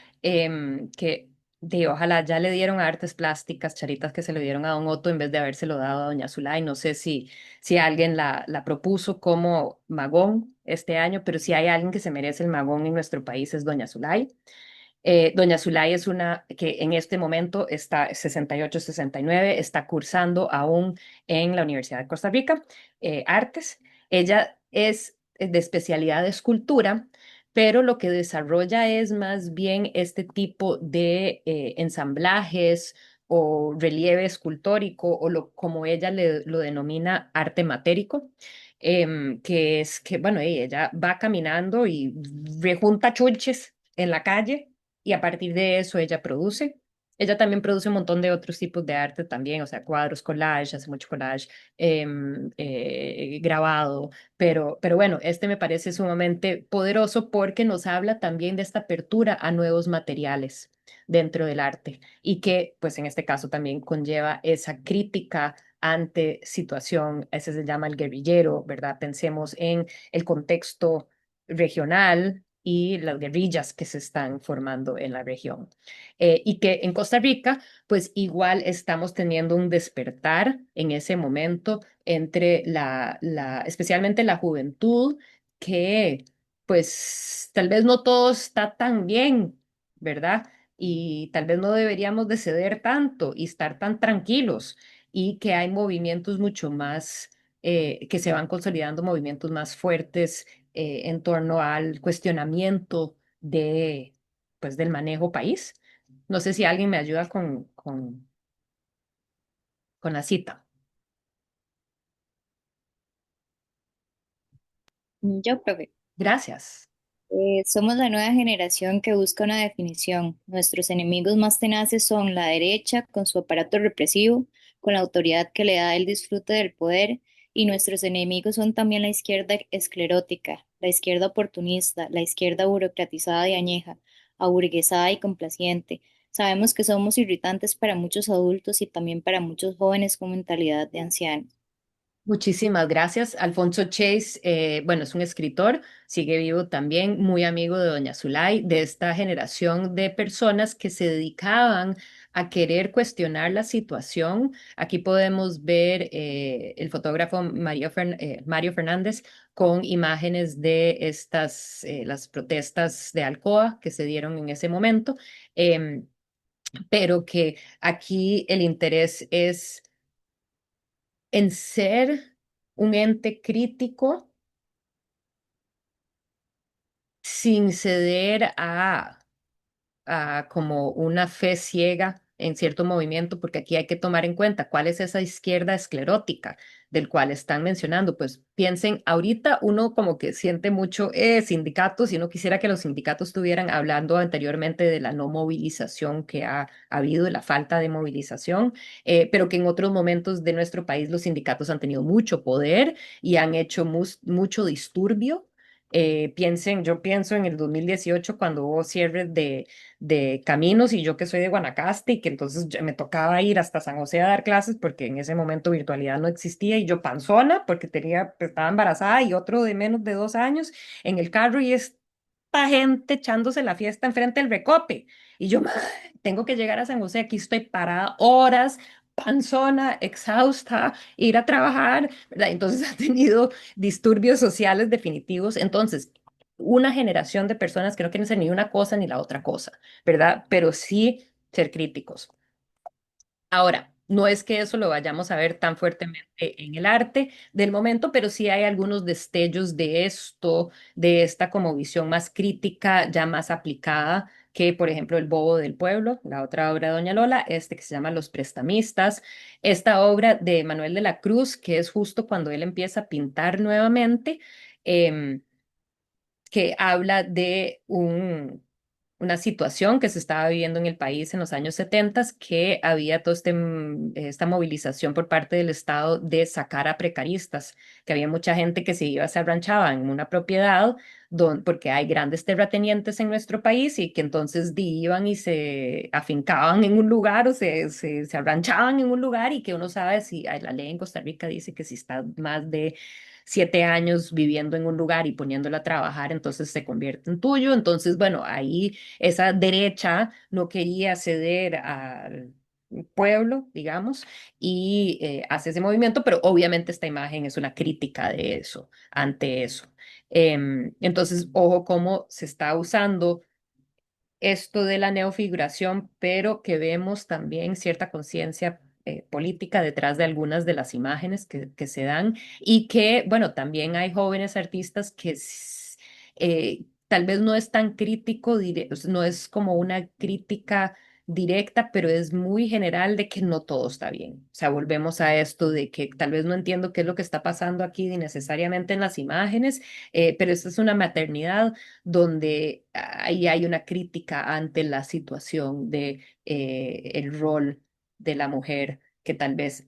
ojalá ya le dieron a artes plásticas, charitas que se le dieron a Don Otto en vez de habérselo dado a Doña Zulay. No sé si alguien la propuso como Magón este año, pero si hay alguien que se merece el Magón en nuestro país es Doña Zulay. Doña Zulay es una que en este momento está 68-69, está cursando aún en la Universidad de Costa Rica, artes. Ella es de especialidad de escultura, pero lo que desarrolla es más bien este tipo de ensamblajes o relieve escultórico o como ella lo denomina arte matérico, que es que, bueno, ella va caminando y rejunta chulches en la calle y a partir de eso ella produce. Ella también produce un montón de otros tipos de arte también, o sea, cuadros, collage, hace mucho collage, grabado, pero bueno, este me parece sumamente poderoso porque nos habla también de esta apertura a nuevos materiales dentro del arte y que, pues en este caso también conlleva esa crítica ante situación, ese se llama el guerrillero, ¿verdad? Pensemos en el contexto regional y las guerrillas que se están formando en la región. Y que en Costa Rica, pues igual estamos teniendo un despertar en ese momento entre especialmente la juventud, que pues tal vez no todo está tan bien, ¿verdad? Y tal vez no deberíamos de ceder tanto y estar tan tranquilos y que hay movimientos mucho más, que se van consolidando movimientos más fuertes en torno al cuestionamiento pues, del manejo país. No sé si alguien me ayuda con la cita. Yo, profe. Gracias. Somos la nueva generación que busca una definición. Nuestros enemigos más tenaces son la derecha, con su aparato represivo, con la autoridad que le da el disfrute del poder, y nuestros enemigos son también la izquierda esclerótica, la izquierda oportunista, la izquierda burocratizada y añeja, aburguesada y complaciente. Sabemos que somos irritantes para muchos adultos y también para muchos jóvenes con mentalidad de ancianos. Muchísimas gracias. Alfonso Chase, bueno, es un escritor, sigue vivo también, muy amigo de Doña Zulay, de esta generación de personas que se dedicaban a querer cuestionar la situación. Aquí podemos ver el fotógrafo Mario Fernández con imágenes de las protestas de Alcoa que se dieron en ese momento, em, pero que aquí el interés es en ser un ente crítico sin ceder a como una fe ciega en cierto movimiento, porque aquí hay que tomar en cuenta cuál es esa izquierda esclerótica del cual están mencionando. Pues piensen, ahorita uno como que siente mucho sindicatos y uno quisiera que los sindicatos estuvieran hablando anteriormente de la no movilización que ha habido, de la falta de movilización, pero que en otros momentos de nuestro país los sindicatos han tenido mucho poder y han hecho mucho disturbio. Yo pienso en el 2018 cuando hubo cierres de caminos y yo que soy de Guanacaste y que entonces me tocaba ir hasta San José a dar clases porque en ese momento virtualidad no existía y yo panzona porque estaba embarazada y otro de menos de 2 años en el carro y esta gente echándose la fiesta enfrente del Recope y yo tengo que llegar a San José, aquí estoy parada horas, panzona, exhausta, ir a trabajar, ¿verdad? Entonces ha tenido disturbios sociales definitivos. Entonces, una generación de personas que no quieren ser ni una cosa ni la otra cosa, ¿verdad? Pero sí ser críticos. Ahora, no es que eso lo vayamos a ver tan fuertemente en el arte del momento, pero sí hay algunos destellos de esto, de esta como visión más crítica, ya más aplicada, que por ejemplo El Bobo del Pueblo, la otra obra de Doña Lola, este que se llama Los Prestamistas, esta obra de Manuel de la Cruz, que es justo cuando él empieza a pintar nuevamente. em, que habla de una situación que se estaba viviendo en el país en los años 70, que había toda esta movilización por parte del Estado de sacar a precaristas, que había mucha gente que se arranchaba en una propiedad, porque hay grandes terratenientes en nuestro país y que entonces iban y se afincaban en un lugar o se arranchaban en un lugar y que uno sabe si la ley en Costa Rica dice que si está más de 7 años viviendo en un lugar y poniéndolo a trabajar, entonces se convierte en tuyo. Entonces, bueno, ahí esa derecha no quería ceder al pueblo, digamos, y hace ese movimiento, pero obviamente esta imagen es una crítica de eso, ante eso. Entonces, ojo cómo se está usando esto de la neofiguración, pero que vemos también cierta conciencia política detrás de algunas de las imágenes que se dan y que, bueno, también hay jóvenes artistas que tal vez no es tan crítico, no es como una crítica directa, pero es muy general de que no todo está bien. O sea, volvemos a esto de que tal vez no entiendo qué es lo que está pasando aquí necesariamente en las imágenes, pero esta es una maternidad donde ahí hay una crítica ante la situación de el rol de la mujer que tal vez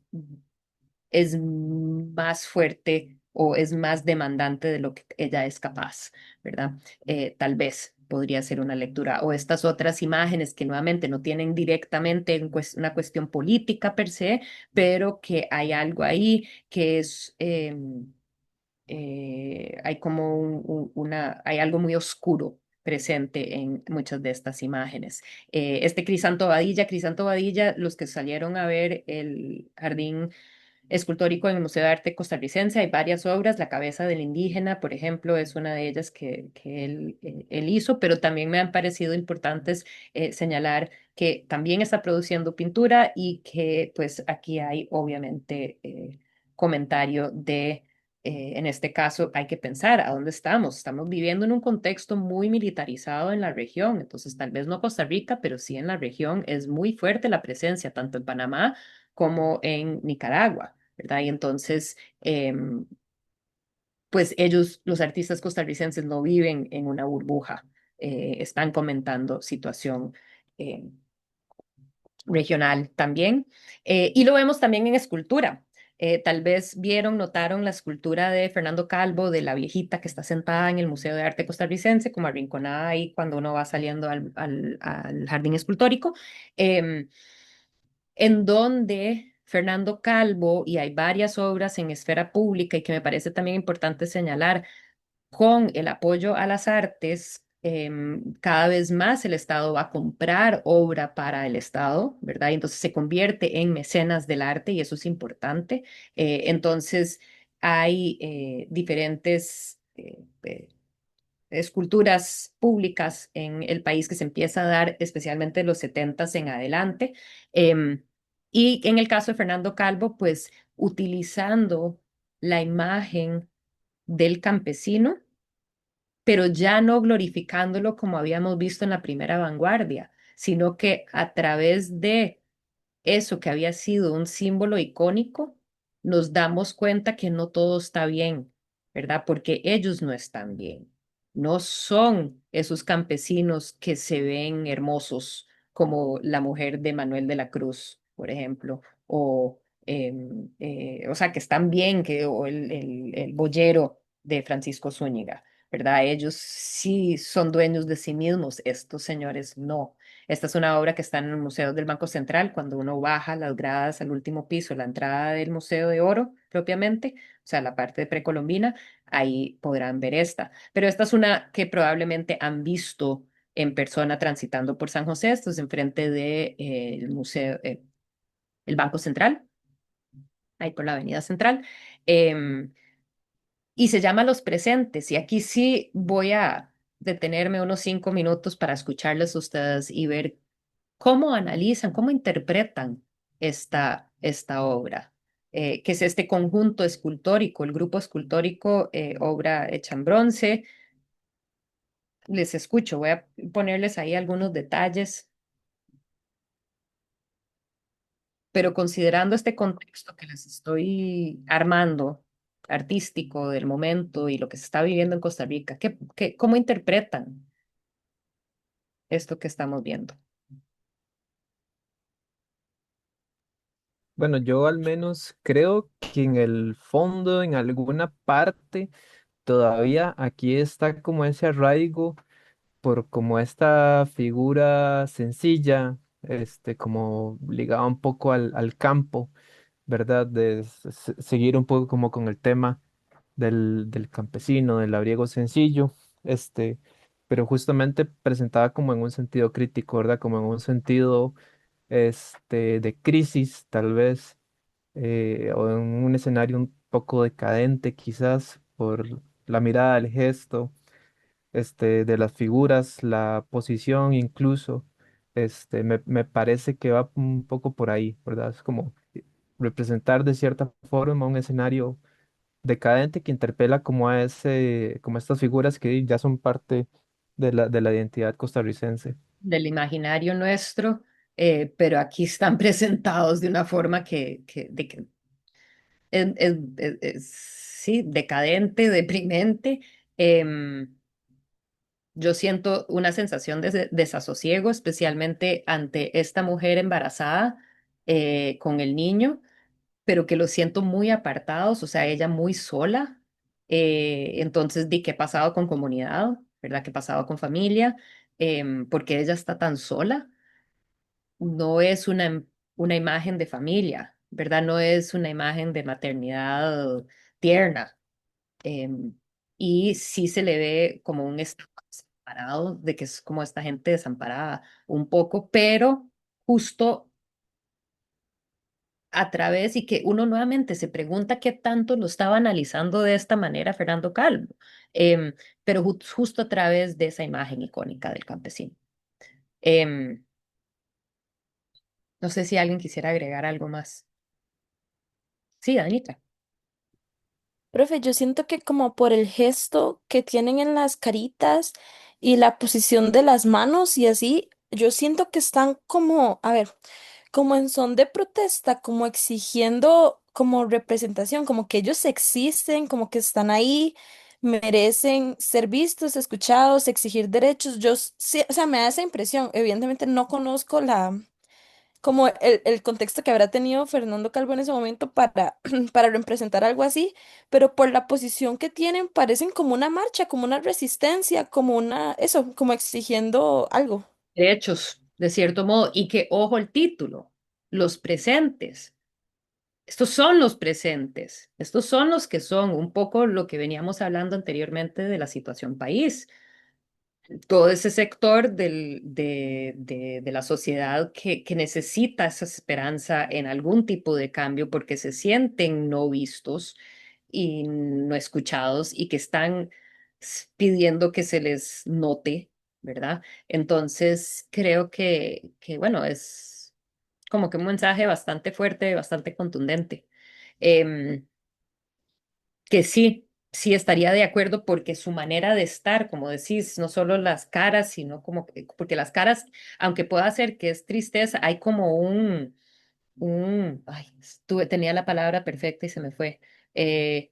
es más fuerte o es más demandante de lo que ella es capaz, ¿verdad? Tal vez podría ser una lectura. O estas otras imágenes que nuevamente no tienen directamente una cuestión política per se, pero que hay algo ahí que es... hay como hay algo muy oscuro presente en muchas de estas imágenes. Este Crisanto Badilla, los que salieron a ver el jardín escultórico en el Museo de Arte Costarricense. Hay varias obras, La cabeza del indígena, por ejemplo, es una de ellas que él hizo, pero también me han parecido importantes señalar que también está produciendo pintura y que pues aquí hay obviamente comentario de... en este caso, hay que pensar a dónde estamos. Estamos viviendo en un contexto muy militarizado en la región, entonces tal vez no Costa Rica, pero sí en la región es muy fuerte la presencia, tanto en Panamá como en Nicaragua. ¿Verdad? Y entonces, pues ellos, los artistas costarricenses, no viven en una burbuja, están comentando situación eh, regional también. Y lo vemos también en escultura. Tal vez vieron, notaron la escultura de Fernando Calvo, de la viejita que está sentada en el Museo de Arte Costarricense, como arrinconada ahí cuando uno va saliendo al jardín escultórico. En donde Fernando Calvo, y hay varias obras en esfera pública y que me parece también importante señalar, con el apoyo a las artes, cada vez más el Estado va a comprar obra para el Estado, ¿verdad? Y entonces se convierte en mecenas del arte y eso es importante. Entonces hay diferentes... esculturas públicas en el país que se empieza a dar especialmente de los setentas en adelante. Em, y en el caso de Fernando Calvo, pues utilizando la imagen del campesino, pero ya no glorificándolo como habíamos visto en la primera vanguardia, sino que a través de eso que había sido un símbolo icónico, nos damos cuenta que no todo está bien, ¿verdad? Porque ellos no están bien. No son esos campesinos que se ven hermosos como la mujer de Manuel de la Cruz, por ejemplo, o sea, que están bien, o el boyero de Francisco Zúñiga, ¿verdad? Ellos sí son dueños de sí mismos, estos señores no. Esta es una obra que está en el Museo del Banco Central. Cuando uno baja las gradas al último piso, la entrada del Museo de Oro propiamente, o sea, la parte precolombina, ahí podrán ver esta. Pero esta es una que probablemente han visto en persona transitando por San José. Esto es enfrente del Museo, el Banco Central, ahí por la Avenida Central. Em, y se llama Los Presentes. Y aquí sí voy a detenerme unos 5 minutos para escucharles a ustedes y ver cómo analizan, cómo interpretan esta obra, que es este conjunto escultórico, el grupo escultórico, obra hecha en bronce. Les escucho, voy a ponerles ahí algunos detalles, pero considerando este contexto que les estoy armando, artístico del momento y lo que se está viviendo en Costa Rica, cómo interpretan esto que estamos viendo? Bueno, yo al menos creo que en el fondo, en alguna parte, todavía aquí está como ese arraigo por como esta figura sencilla, como ligada un poco al campo, ¿verdad? De seguir un poco como con el tema del campesino, del labriego sencillo, este, pero justamente presentada como en un sentido crítico, ¿verdad? Como en un sentido, de crisis, tal vez, o en un escenario un poco decadente, quizás, por la mirada, el gesto, de las figuras, la posición incluso, me parece que va un poco por ahí, ¿verdad? Es como representar de cierta forma un escenario decadente que interpela como a estas figuras que ya son parte de la identidad costarricense. Del imaginario nuestro, pero aquí están presentados de una forma que sí, decadente, deprimente. Em, yo siento una sensación de desasosiego, especialmente ante esta mujer embarazada con el niño, pero que los siento muy apartados, o sea, ella muy sola. Entonces, di qué ha pasado con comunidad, ¿verdad? ¿Qué ha pasado con familia? Porque ella está tan sola. No es una imagen de familia, ¿verdad? No es una imagen de maternidad tierna. em, y sí se le ve como un estado separado, de que es como esta gente desamparada un poco, pero justo a través y que uno nuevamente se pregunta qué tanto lo estaba analizando de esta manera Fernando Calvo, em, pero justo a través de esa imagen icónica del campesino. Em, no sé si alguien quisiera agregar algo más. Sí, Anita. Profe, yo siento que como por el gesto que tienen en las caritas y la posición de las manos y así, yo siento que están como, a ver, como en son de protesta, como exigiendo como representación, como que ellos existen, como que están ahí, merecen ser vistos, escuchados, exigir derechos. Sí, o sea, me da esa impresión. Evidentemente no conozco como el contexto que habrá tenido Fernando Calvo en ese momento para, para representar algo así, pero por la posición que tienen parecen como una marcha, como una resistencia, como eso, como exigiendo algo. Derechos, de cierto modo, y que, ojo el título, los presentes. Estos son los presentes, estos son los que son un poco lo que veníamos hablando anteriormente de la situación país. Todo ese sector de la sociedad que necesita esa esperanza en algún tipo de cambio porque se sienten no vistos y no escuchados y que están pidiendo que se les note, ¿verdad? Entonces, creo bueno, es como que un mensaje bastante fuerte, bastante contundente. Em, que sí estaría de acuerdo porque su manera de estar, como decís, no solo las caras, sino como porque las caras, aunque pueda ser que es tristeza, hay como ay, tenía la palabra perfecta y se me fue. Ay,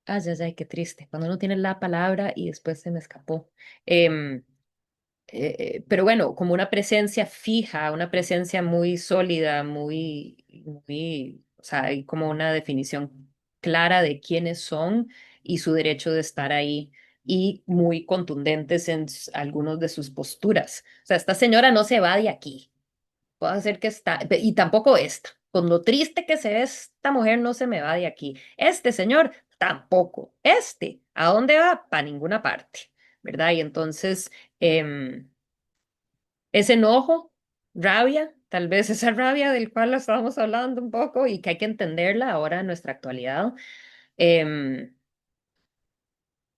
ay, ay, qué triste, cuando uno tiene la palabra y después se me escapó. Em, pero bueno, como una presencia fija, una presencia muy sólida, o sea, hay como una definición clara de quiénes son y su derecho de estar ahí y muy contundentes en algunos de sus posturas. O sea, esta señora no se va de aquí, puede ser que está, y tampoco esta. Con lo triste que se ve esta mujer, no se me va de aquí. Este señor tampoco. ¿A dónde va? Para ninguna parte, ¿verdad? Y entonces... em, ese enojo, rabia, tal vez esa rabia del cual estábamos hablando un poco y que hay que entenderla ahora en nuestra actualidad. Em,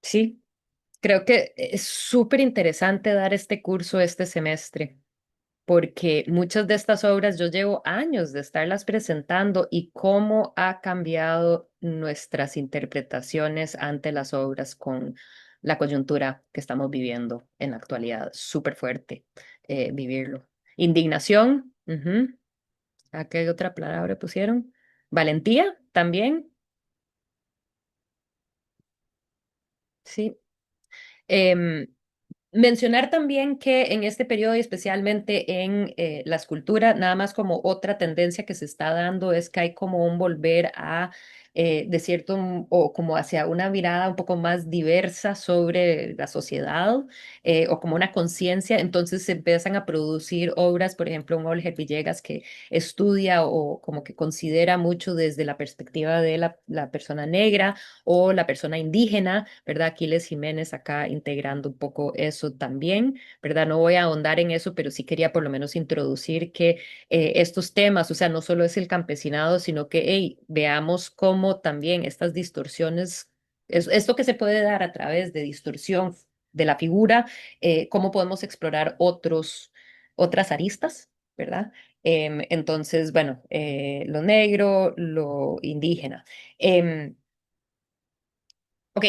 sí, creo que es súper interesante dar este curso este semestre, porque muchas de estas obras yo llevo años de estarlas presentando y cómo ha cambiado nuestras interpretaciones ante las obras con la coyuntura que estamos viviendo en la actualidad. Súper fuerte vivirlo. Indignación, ujú. ¿A qué otra palabra pusieron? Valentía también, sí. Em, Mencionar también que en este periodo y especialmente en la escultura, nada más como otra tendencia que se está dando es que hay como un volver a, de cierto, o como hacia una mirada un poco más diversa sobre la sociedad o como una conciencia. Entonces se empiezan a producir obras, por ejemplo, un Olger Villegas que estudia o como que considera mucho desde la perspectiva de la persona negra o la persona indígena, ¿verdad? Aquiles Jiménez acá integrando un poco eso también, ¿verdad? No voy a ahondar en eso, pero sí quería por lo menos introducir que estos temas, o sea, no solo es el campesinado, sino que, hey, veamos cómo también estas distorsiones, esto que se puede dar a través de distorsión de la figura, cómo podemos explorar otras aristas, ¿verdad? Entonces, bueno, lo negro, lo indígena. Em, Ok,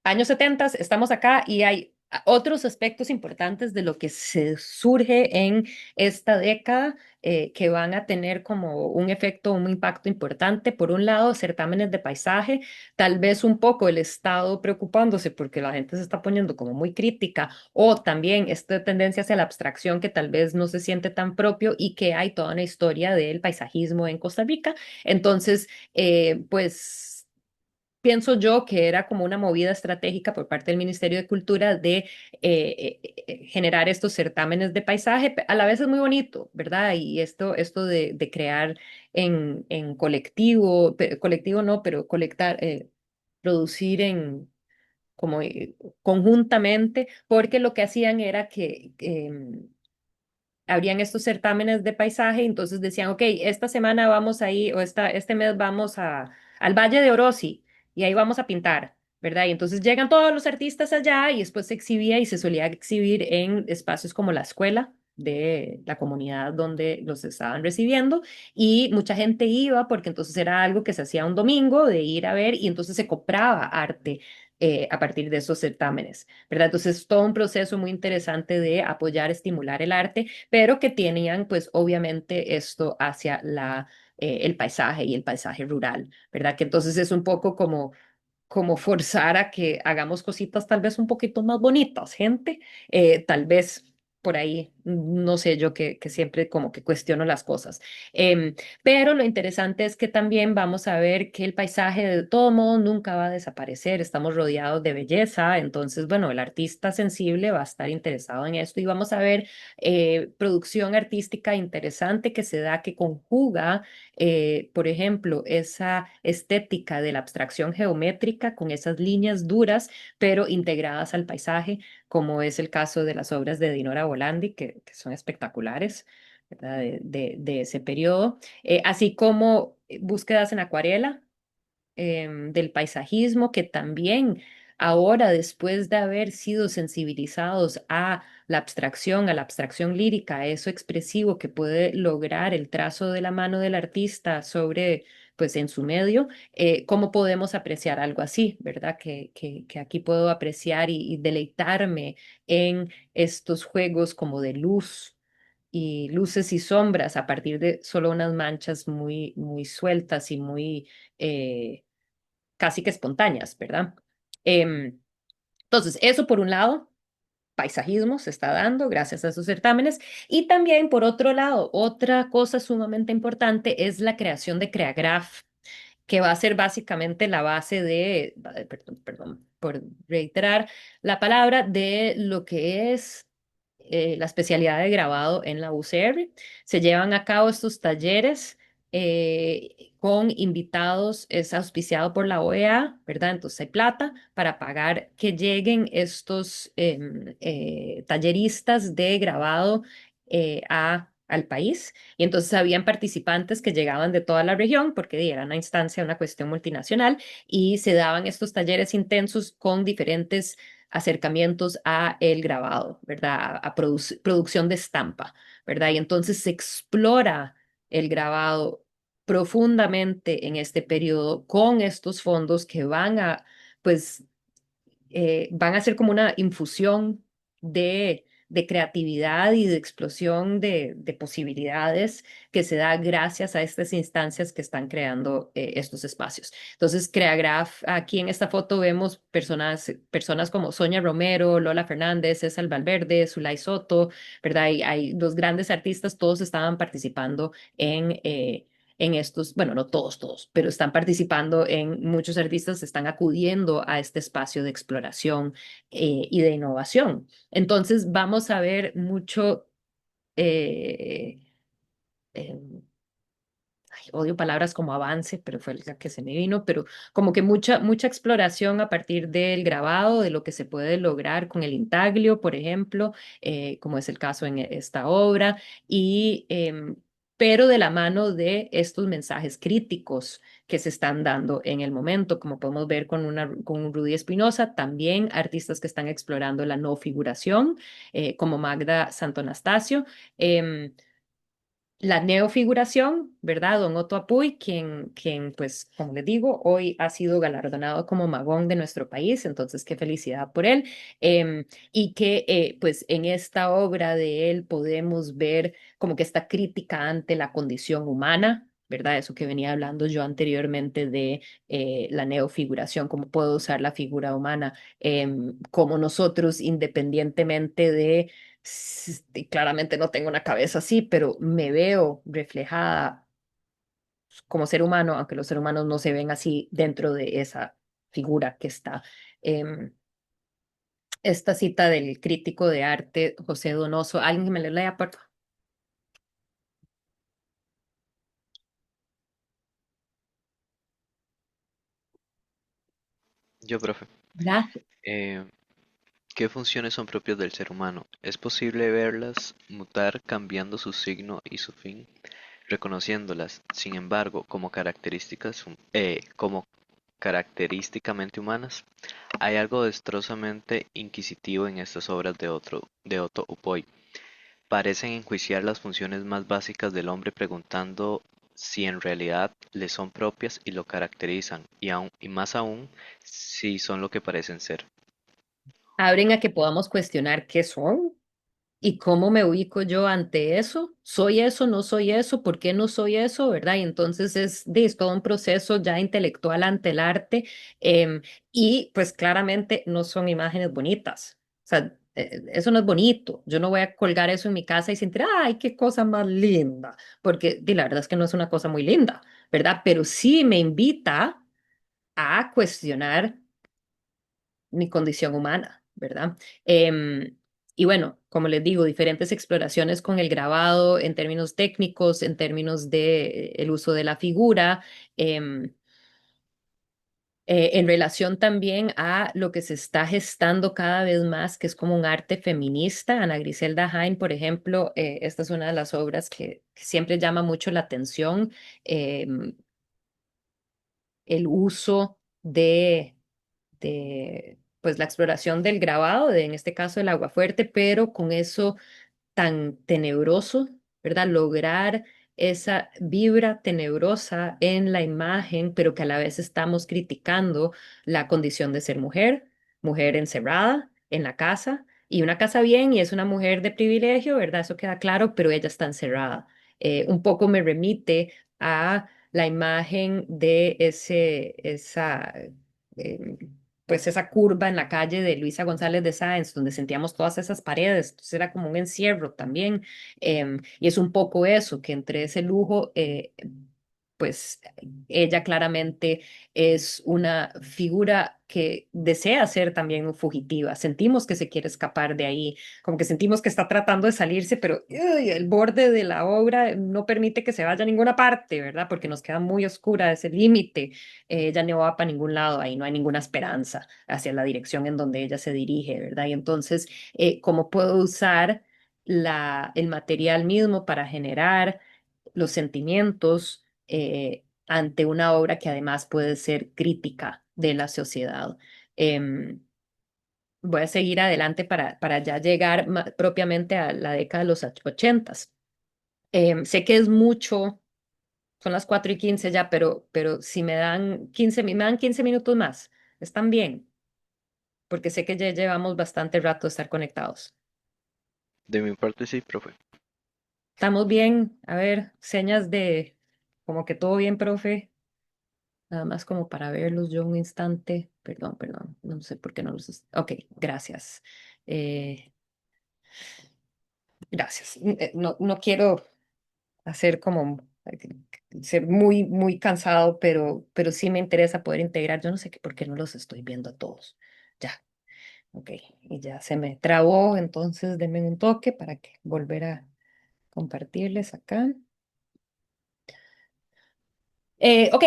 años 70, estamos acá y hay otros aspectos importantes de lo que se surge en esta década que van a tener como un efecto, un impacto importante. Por un lado, certámenes de paisaje, tal vez un poco el Estado preocupándose porque la gente se está poniendo como muy crítica, o también esta tendencia hacia la abstracción que tal vez no se siente tan propio y que hay toda una historia del paisajismo en Costa Rica. Entonces, pues pienso yo que era como una movida estratégica por parte del Ministerio de Cultura de generar estos certámenes de paisaje. A la vez es muy bonito, ¿verdad? Y esto de crear en colectivo, colectivo no, pero colectar, producir en como conjuntamente, porque lo que hacían era que habrían estos certámenes de paisaje, entonces decían, ok, esta semana vamos ahí, o este mes vamos al Valle de Orosi, y ahí vamos a pintar, ¿verdad? Y entonces llegan todos los artistas allá, y después se exhibía y se solía exhibir en espacios como la escuela de la comunidad donde los estaban recibiendo, y mucha gente iba porque entonces era algo que se hacía un domingo de ir a ver, y entonces se compraba arte a partir de esos certámenes, ¿verdad? Entonces, todo un proceso muy interesante de apoyar, estimular el arte, pero que tenían pues obviamente esto hacia el paisaje y el paisaje rural, ¿verdad? Que entonces es un poco como forzar a que hagamos cositas tal vez un poquito más bonitas, gente. Tal vez por ahí, no sé, yo que siempre como que cuestiono las cosas. Pero lo interesante es que también vamos a ver que el paisaje de todo modo nunca va a desaparecer. Estamos rodeados de belleza, entonces, bueno, el artista sensible va a estar interesado en esto y vamos a ver producción artística interesante que se da, que conjuga por ejemplo, esa estética de la abstracción geométrica con esas líneas duras, pero integradas al paisaje, como es el caso de las obras de Dinora Volandi, que son espectaculares, ¿verdad? De ese periodo, así como búsquedas en acuarela del paisajismo, que también ahora, después de haber sido sensibilizados a la abstracción lírica, a eso expresivo que puede lograr el trazo de la mano del artista sobre, pues en su medio, ¿cómo podemos apreciar algo así, verdad? Que aquí puedo apreciar y deleitarme en estos juegos como de luz y luces y sombras a partir de solo unas manchas muy, muy sueltas y muy casi que espontáneas, ¿verdad? Em, entonces, eso por un lado, paisajismo se está dando gracias a esos certámenes. Y también, por otro lado, otra cosa sumamente importante es la creación de CreaGraph, que va a ser básicamente la base perdón por reiterar la palabra, de lo que es la especialidad de grabado en la UCR. Se llevan a cabo estos talleres con invitados, es auspiciado por la OEA, ¿verdad? Entonces hay plata para pagar que lleguen estos talleristas de grabado al país. Y entonces habían participantes que llegaban de toda la región, porque era una instancia, una cuestión multinacional, y se daban estos talleres intensos con diferentes acercamientos a el grabado, ¿verdad? A producción de estampa, ¿verdad? Y entonces se explora el grabado profundamente en este periodo con estos fondos que pues, van a ser como una infusión de creatividad y de explosión de posibilidades que se da gracias a estas instancias que están creando estos espacios. Entonces, CreaGraph, aquí en esta foto vemos personas como Sonia Romero, Lola Fernández, César Valverde, Zulay Soto, ¿verdad? Y hay los grandes artistas, todos estaban participando en estos, bueno, no todos, pero están participando en, muchos artistas están acudiendo a este espacio de exploración y de innovación. Entonces vamos a ver mucho, eh, em, odio palabras como avance, pero fue la que se me vino, pero como que mucha exploración a partir del grabado, de lo que se puede lograr con el intaglio, por ejemplo, como es el caso en esta obra, y, pero de la mano de estos mensajes críticos que se están dando en el momento, como podemos ver con un Rudy Espinosa, también artistas que están explorando la no figuración, como Magda Santonastasio. la neofiguración, ¿verdad? Don Otto Apuy, quien, pues, como les digo, hoy ha sido galardonado como magón de nuestro país, entonces qué felicidad por él. Y que, pues, en esta obra de él podemos ver como que esta crítica ante la condición humana, ¿verdad? Eso que venía hablando yo anteriormente de la neofiguración, cómo puedo usar la figura humana, como nosotros, independientemente de claramente no tengo una cabeza así, pero me veo reflejada como ser humano, aunque los seres humanos no se ven así dentro de esa figura que está. Em, esta cita del crítico de arte José Donoso, alguien que me la lea, por favor. Yo, profe. Gracias. Eh, ¿Qué funciones son propias del ser humano? ¿Es posible verlas mutar cambiando su signo y su fin, reconociéndolas, sin embargo, como características, como característicamente humanas? Hay algo destrozamente inquisitivo en estas obras de Otto Upoy. Parecen enjuiciar las funciones más básicas del hombre preguntando si en realidad le son propias y lo caracterizan, y más aún, si son lo que parecen ser. Abren a que podamos cuestionar qué son. ¿Y cómo me ubico yo ante eso? ¿Soy eso? ¿No soy eso? ¿Por qué no soy eso? ¿Verdad? Y entonces es todo un proceso ya intelectual ante el arte, em, y pues claramente no son imágenes bonitas. O sea, eso no es bonito. Yo no voy a colgar eso en mi casa y sentir, ay, qué cosa más linda, porque la verdad es que no es una cosa muy linda, ¿verdad? Pero sí me invita a cuestionar mi condición humana, ¿verdad? Y bueno, como les digo, diferentes exploraciones con el grabado en términos técnicos, en términos de el uso de la figura, em, en relación también a lo que se está gestando cada vez más, que es como un arte feminista. Ana Griselda Hain, por ejemplo, esta es una de las obras que siempre llama mucho la atención, em, el uso de pues la exploración del grabado, en este caso el aguafuerte, pero con eso tan tenebroso, ¿verdad? Lograr esa vibra tenebrosa en la imagen, pero que a la vez estamos criticando la condición de ser mujer, mujer encerrada en la casa, y una casa bien, y es una mujer de privilegio, ¿verdad? Eso queda claro, pero ella está encerrada. Un poco me remite a la imagen de esa eh, pues esa curva en la calle de Luisa González de Sáenz, donde sentíamos todas esas paredes, entonces era como un encierro también, y es un poco eso, que entre ese lujo, pues ella claramente es una figura que desea ser también fugitiva, sentimos que se quiere escapar de ahí, como que sentimos que está tratando de salirse, pero ¡uy! El borde de la obra no permite que se vaya a ninguna parte, ¿verdad? Porque nos queda muy oscura ese límite, ella no va para ningún lado, ahí no hay ninguna esperanza hacia la dirección en donde ella se dirige, ¿verdad? Y entonces, ¿cómo puedo usar el material mismo para generar los sentimientos ante una obra que además puede ser crítica de la sociedad? Em, Voy a seguir adelante para ya llegar propiamente a la década de los ochentas. Sé que es mucho, son las 4:15 ya, pero si me dan 15 minutos más, están bien, porque sé que ya llevamos bastante rato de estar conectados. De mi parte sí, profe. ¿Estamos bien? A ver, señas de como que todo bien, profe. Nada más como para verlos yo un instante. Perdón, no sé por qué no los... Ok, gracias. Eh, gracias. No, no quiero hacer como ser muy cansado, pero sí me interesa poder integrar. Yo no sé por qué no los estoy viendo a todos. Ya, ok. Y ya se me trabó, entonces denme un toque para que volver a compartirles acá. Ok,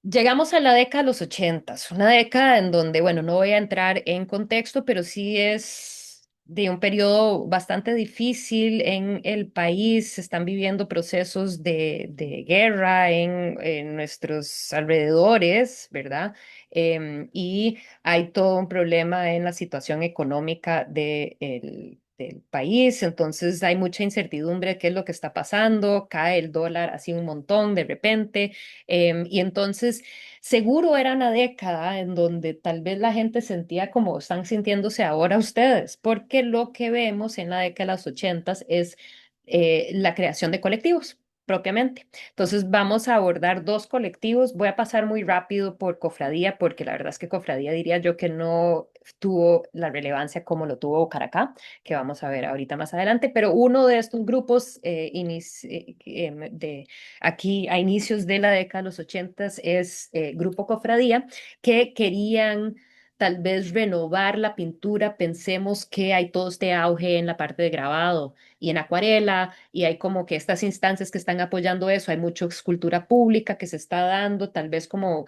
llegamos a la década de los ochentas, una década en donde, bueno, no voy a entrar en contexto, pero sí es de un periodo bastante difícil en el país. Se están viviendo procesos de guerra en nuestros alrededores, ¿verdad? Y hay todo un problema en la situación económica del del país, entonces hay mucha incertidumbre de qué es lo que está pasando, cae el dólar así un montón de repente, y entonces seguro era una década en donde tal vez la gente sentía como están sintiéndose ahora ustedes, porque lo que vemos en la década de los ochentas es la creación de colectivos propiamente. Entonces vamos a abordar dos colectivos. Voy a pasar muy rápido por Cofradía, porque la verdad es que Cofradía diría yo que no tuvo la relevancia como lo tuvo Caracá, que vamos a ver ahorita más adelante, pero uno de estos grupos de aquí a inicios de la década de los ochentas es Grupo Cofradía, que querían tal vez renovar la pintura. Pensemos que hay todo este auge en la parte de grabado y en acuarela, y hay como que estas instancias que están apoyando eso, hay mucha escultura pública que se está dando, tal vez como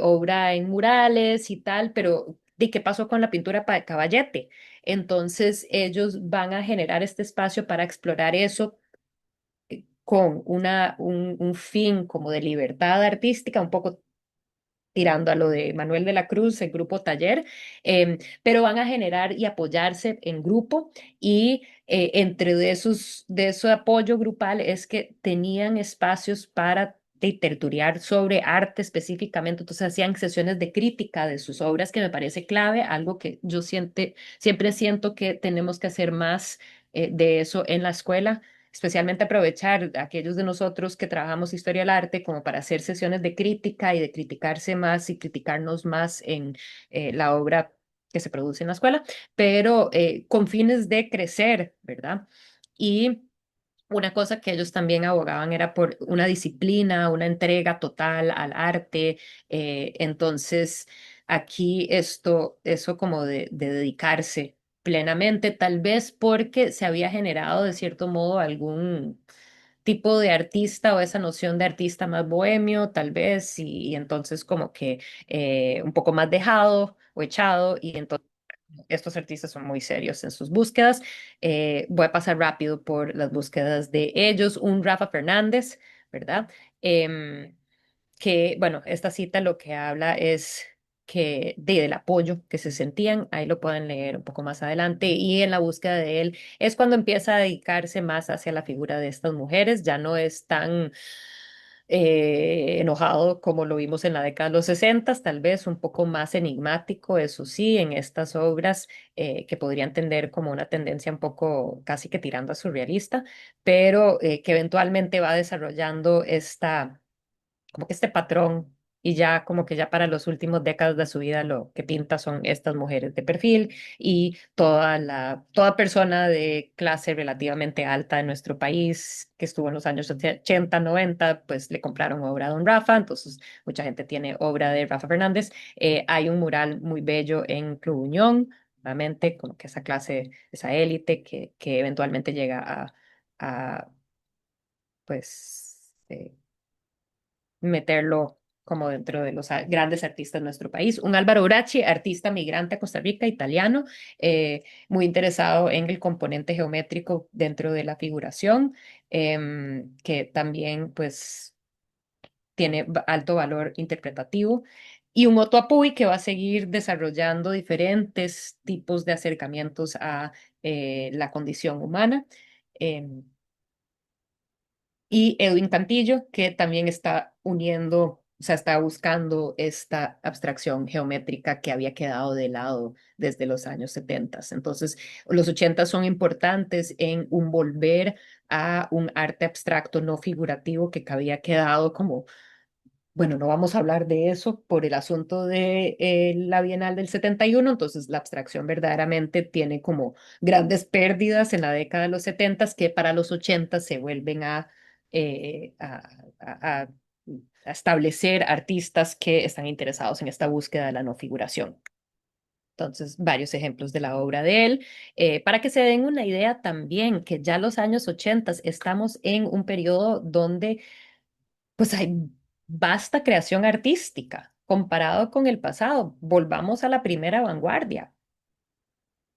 obra en murales y tal, pero ¿de qué pasó con la pintura para caballete? Entonces ellos van a generar este espacio para explorar eso con un fin como de libertad artística, un poco tirando a lo de Manuel de la Cruz, el grupo Taller, pero van a generar y apoyarse en grupo y entre de ese apoyo grupal es que tenían espacios para tertuliar sobre arte específicamente, entonces hacían sesiones de crítica de sus obras que me parece clave, algo que yo siempre siento que tenemos que hacer más de eso en la escuela, especialmente aprovechar a aquellos de nosotros que trabajamos historia del arte como para hacer sesiones de crítica y de criticarse más y criticarnos más en la obra que se produce en la escuela, pero con fines de crecer, ¿verdad? Y una cosa que ellos también abogaban era por una disciplina, una entrega total al arte. Entonces, aquí eso como de dedicarse plenamente, tal vez porque se había generado de cierto modo algún tipo de artista o esa noción de artista más bohemio, tal vez, y entonces como que un poco más dejado o echado, y entonces estos artistas son muy serios en sus búsquedas. Voy a pasar rápido por las búsquedas de ellos. Un Rafa Fernández, ¿verdad? Em, que, bueno, esta cita lo que habla es del apoyo que se sentían, ahí lo pueden leer un poco más adelante, y en la búsqueda de él es cuando empieza a dedicarse más hacia la figura de estas mujeres, ya no es tan enojado como lo vimos en la década de los 60, tal vez un poco más enigmático, eso sí, en estas obras que podrían tender como una tendencia un poco casi que tirando a surrealista, pero que eventualmente va desarrollando como que este patrón, y ya como que ya para los últimos décadas de su vida lo que pinta son estas mujeres de perfil, y toda persona de clase relativamente alta en nuestro país que estuvo en los años 80, 90, pues le compraron obra a Don Rafa, entonces mucha gente tiene obra de Rafa Fernández. Hay un mural muy bello en Club Unión, nuevamente como que esa clase, esa élite que eventualmente llega a pues meterlo como dentro de los grandes artistas de nuestro país. Un Álvaro Brachi, artista migrante a Costa Rica, italiano, muy interesado en el componente geométrico dentro de la figuración, que también pues tiene alto valor interpretativo. Y un Otto Apuy que va a seguir desarrollando diferentes tipos de acercamientos a la condición humana. em, y Edwin Cantillo, que también está uniendo, o sea, está buscando esta abstracción geométrica que había quedado de lado desde los años 70. Entonces, los 80 son importantes en un volver a un arte abstracto no figurativo que había quedado como, bueno, no vamos a hablar de eso por el asunto de la Bienal del 71, entonces la abstracción verdaderamente tiene como grandes pérdidas en la década de los 70 que para los 80 se vuelven eh, a, a- a- a establecer artistas que están interesados en esta búsqueda de la no figuración. Entonces, varios ejemplos de la obra de él, para que se den una idea también que ya los años 80 estamos en un periodo donde pues hay vasta creación artística comparado con el pasado. Volvamos a la primera vanguardia.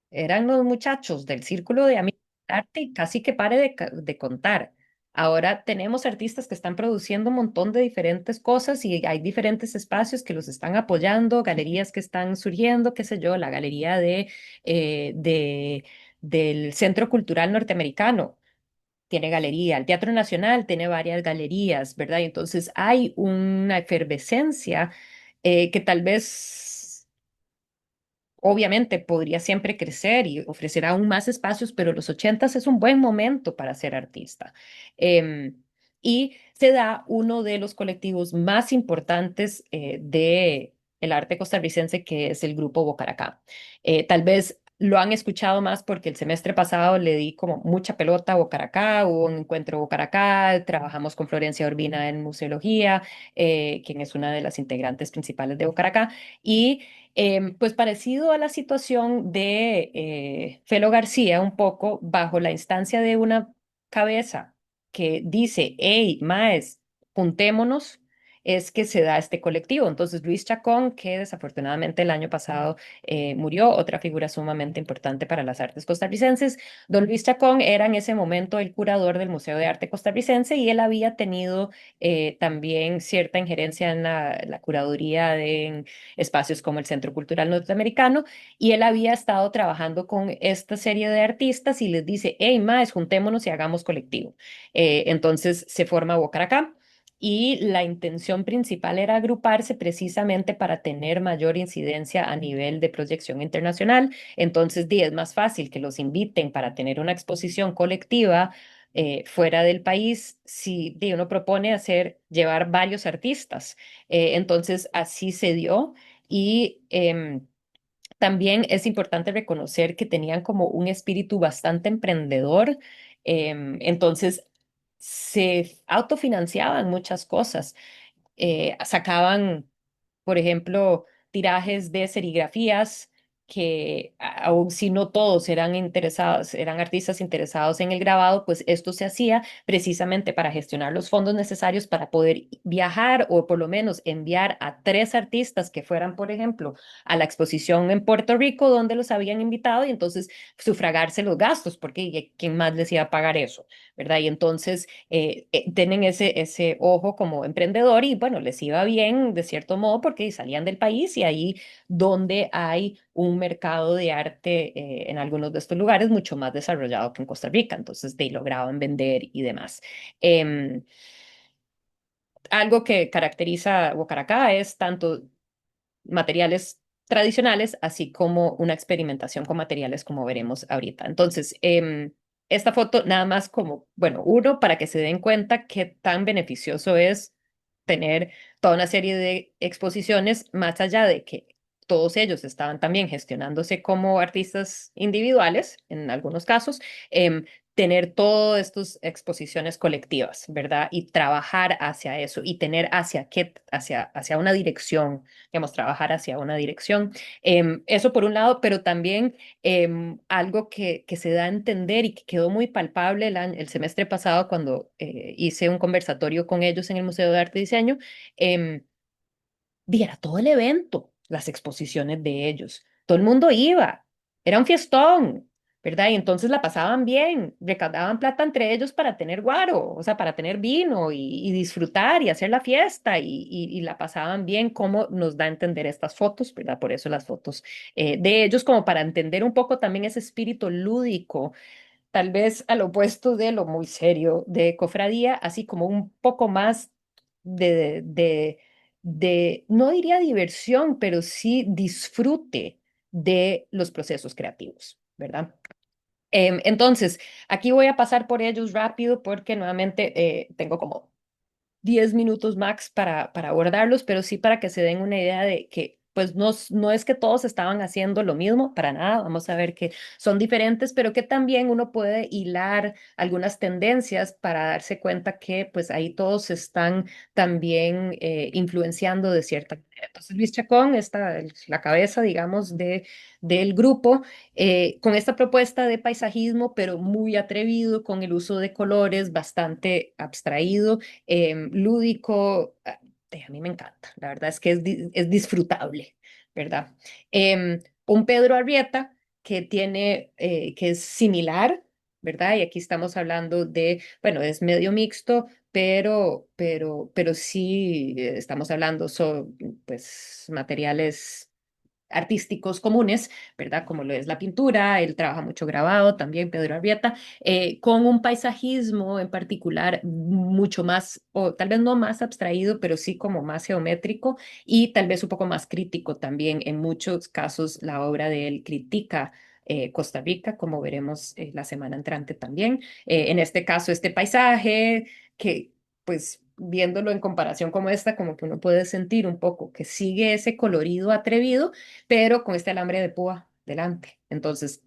Eran los muchachos del círculo de amigos de arte y casi que pare de contar. Ahora tenemos artistas que están produciendo un montón de diferentes cosas y hay diferentes espacios que los están apoyando, galerías que están surgiendo, qué sé yo, la galería de del Centro Cultural Norteamericano tiene galería, el Teatro Nacional tiene varias galerías, ¿verdad? Y entonces hay una efervescencia que tal vez, obviamente, podría siempre crecer y ofrecer aún más espacios, pero los ochentas es un buen momento para ser artista. Y se da uno de los colectivos más importantes de el arte costarricense, que es el Grupo Bocaracá. Tal vez lo han escuchado más porque el semestre pasado le di como mucha pelota a Bocaracá, hubo un encuentro Bocaracá, trabajamos con Florencia Urbina en museología, quien es una de las integrantes principales de Bocaracá, y pues parecido a la situación de Felo García, un poco bajo la instancia de una cabeza que dice, hey, maes, juntémonos, es que se da este colectivo. Entonces, Luis Chacón, que desafortunadamente el año pasado murió, otra figura sumamente importante para las artes costarricenses. Don Luis Chacón era en ese momento el curador del Museo de Arte Costarricense y él había tenido también cierta injerencia en la curaduría de espacios como el Centro Cultural Norteamericano, y él había estado trabajando con esta serie de artistas y les dice, hey, maes, juntémonos y hagamos colectivo. Entonces se forma Bocaracá. Y la intención principal era agruparse precisamente para tener mayor incidencia a nivel de proyección internacional. Entonces, es más fácil que los inviten para tener una exposición colectiva fuera del país si uno propone llevar varios artistas. Entonces, así se dio. Y también es importante reconocer que tenían como un espíritu bastante emprendedor. Entonces, se autofinanciaban muchas cosas. Sacaban, por ejemplo, tirajes de serigrafías que, aun si no todos eran interesados, eran artistas interesados en el grabado, pues esto se hacía precisamente para gestionar los fondos necesarios para poder viajar o por lo menos enviar a 3 artistas que fueran, por ejemplo, a la exposición en Puerto Rico donde los habían invitado y entonces sufragarse los gastos, porque ¿quién más les iba a pagar eso? ¿Verdad? Y entonces tienen ese ojo como emprendedor y bueno, les iba bien de cierto modo porque salían del país y ahí donde hay un mercado de arte en algunos de estos lugares mucho más desarrollado que en Costa Rica, entonces de lograban vender y demás. Em, Algo que caracteriza a Bocaracá es tanto materiales tradicionales, así como una experimentación con materiales como veremos ahorita. Entonces, esta foto nada más como, bueno, uno, para que se den cuenta qué tan beneficioso es tener toda una serie de exposiciones, más allá de que todos ellos estaban también gestionándose como artistas individuales, en algunos casos, tener todas estas exposiciones colectivas, ¿verdad? Y trabajar hacia eso y tener hacia una dirección, digamos, trabajar hacia una dirección. Eso por un lado, pero también algo que se da a entender y que quedó muy palpable el semestre pasado cuando hice un conversatorio con ellos en el Museo de Arte y Diseño, em, viera todo el evento, las exposiciones de ellos. Todo el mundo iba, era un fiestón, ¿verdad? Y entonces la pasaban bien, recaudaban plata entre ellos para tener guaro, o sea, para tener vino y disfrutar y hacer la fiesta y la pasaban bien, como nos da a entender estas fotos, ¿verdad? Por eso las fotos de ellos, como para entender un poco también ese espíritu lúdico, tal vez al opuesto de lo muy serio de cofradía, así como un poco más de, de, no diría diversión, pero sí disfrute de los procesos creativos, ¿verdad? Entonces, aquí voy a pasar por ellos rápido porque nuevamente tengo como 10 minutos max para abordarlos, pero sí para que se den una idea de que, pues no es que todos estaban haciendo lo mismo, para nada, vamos a ver que son diferentes, pero que también uno puede hilar algunas tendencias para darse cuenta que pues ahí todos están también influenciando de cierta manera. Entonces, Luis Chacón está la cabeza, digamos, del grupo con esta propuesta de paisajismo, pero muy atrevido, con el uso de colores bastante abstraído lúdico, a mí me encanta, la verdad es que es disfrutable, ¿verdad? Un Pedro Arrieta que es similar, ¿verdad? Y aquí estamos hablando de, bueno, es medio mixto, pero sí estamos hablando sobre, pues, materiales artísticos comunes, ¿verdad? Como lo es la pintura, él trabaja mucho grabado también, Pedro Arrieta, con un paisajismo en particular mucho más, o tal vez no más abstraído, pero sí como más geométrico y tal vez un poco más crítico también. En muchos casos la obra de él critica Costa Rica, como veremos la semana entrante también. En este caso, este paisaje que pues viéndolo en comparación como esta, como que uno puede sentir un poco que sigue ese colorido atrevido, pero con este alambre de púa delante. Entonces,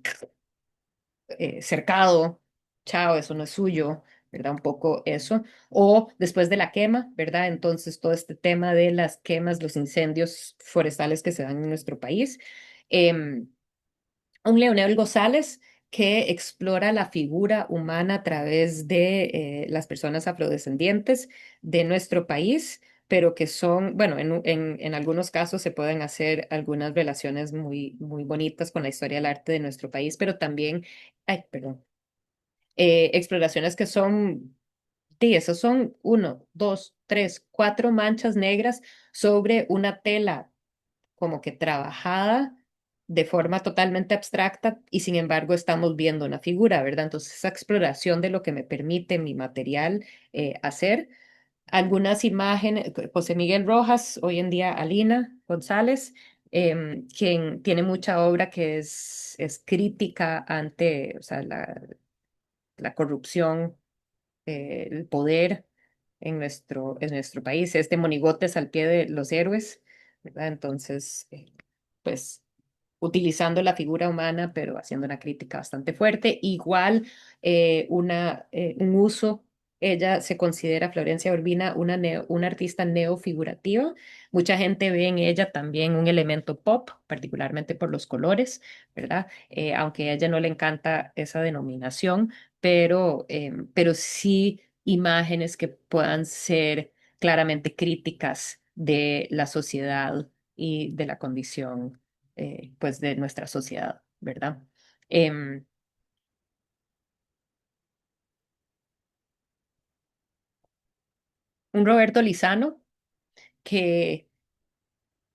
cercado, chao, eso no es suyo, ¿verdad? Un poco eso. O después de la quema, ¿verdad? Entonces, todo este tema de las quemas, los incendios forestales que se dan en nuestro país. Em, un Leonel González que explora la figura humana a través de las personas afrodescendientes de nuestro país, pero que son, bueno, en algunos casos se pueden hacer algunas relaciones muy, muy bonitas con la historia del arte de nuestro país, pero también, ay, perdón, exploraciones que son, sí, esos son uno, dos, tres, cuatro manchas negras sobre una tela como que trabajada de forma totalmente abstracta y sin embargo estamos viendo una figura, ¿verdad? Entonces esa exploración de lo que me permite mi material hacer. Algunas imágenes, José Miguel Rojas, hoy en día Alina González, quien tiene mucha obra que es crítica ante, o sea, la corrupción, el poder en nuestro país, este monigotes al pie de los héroes, ¿verdad? Entonces, pues utilizando la figura humana, pero haciendo una crítica bastante fuerte. Igual, un uso, ella se considera, Florencia Urbina, una artista neofigurativa. Mucha gente ve en ella también un elemento pop, particularmente por los colores, ¿verdad? Aunque a ella no le encanta esa denominación, pero sí imágenes que puedan ser claramente críticas de la sociedad y de la condición pues de nuestra sociedad, ¿verdad? Em, un Roberto Lizano que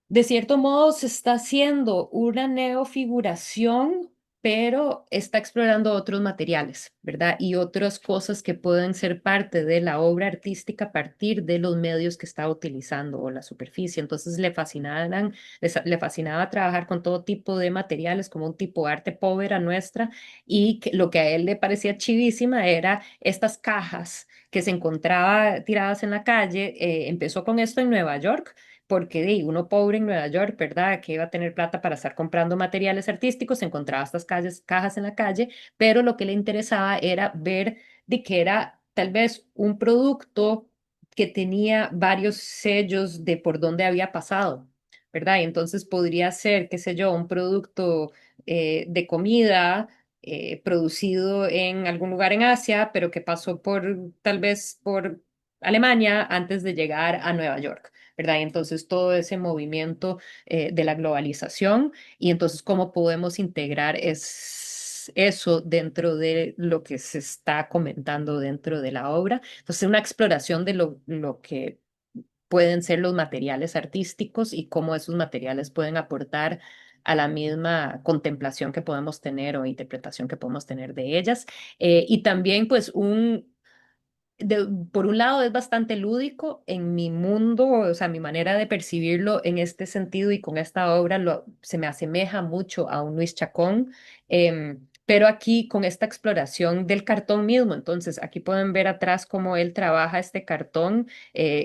de cierto modo se está haciendo una neofiguración, pero está explorando otros materiales, ¿verdad? Y otras cosas que pueden ser parte de la obra artística a partir de los medios que está utilizando o la superficie. Entonces le fascinaba trabajar con todo tipo de materiales, como un tipo de arte povera nuestra, y que lo que a él le parecía chivísima era estas cajas que se encontraba tiradas en la calle. Empezó con esto en Nueva York porque uno pobre en Nueva York, ¿verdad? Que iba a tener plata para estar comprando materiales artísticos, encontraba estas cajas en la calle, pero lo que le interesaba era ver de que era tal vez un producto que tenía varios sellos de por dónde había pasado, ¿verdad? Y entonces podría ser, qué sé yo, un producto de comida. Producido en algún lugar en Asia, pero que pasó por tal vez por Alemania antes de llegar a Nueva York. ¿Verdad? Y entonces todo ese movimiento de la globalización y entonces cómo podemos integrar eso dentro de lo que se está comentando dentro de la obra. Entonces una exploración de lo que pueden ser los materiales artísticos y cómo esos materiales pueden aportar a la misma contemplación que podemos tener o interpretación que podemos tener de ellas. Y también pues por un lado es bastante lúdico en mi mundo, o sea, mi manera de percibirlo en este sentido y con esta obra se me asemeja mucho a un Luis Chacón, pero aquí con esta exploración del cartón mismo, entonces aquí pueden ver atrás cómo él trabaja este cartón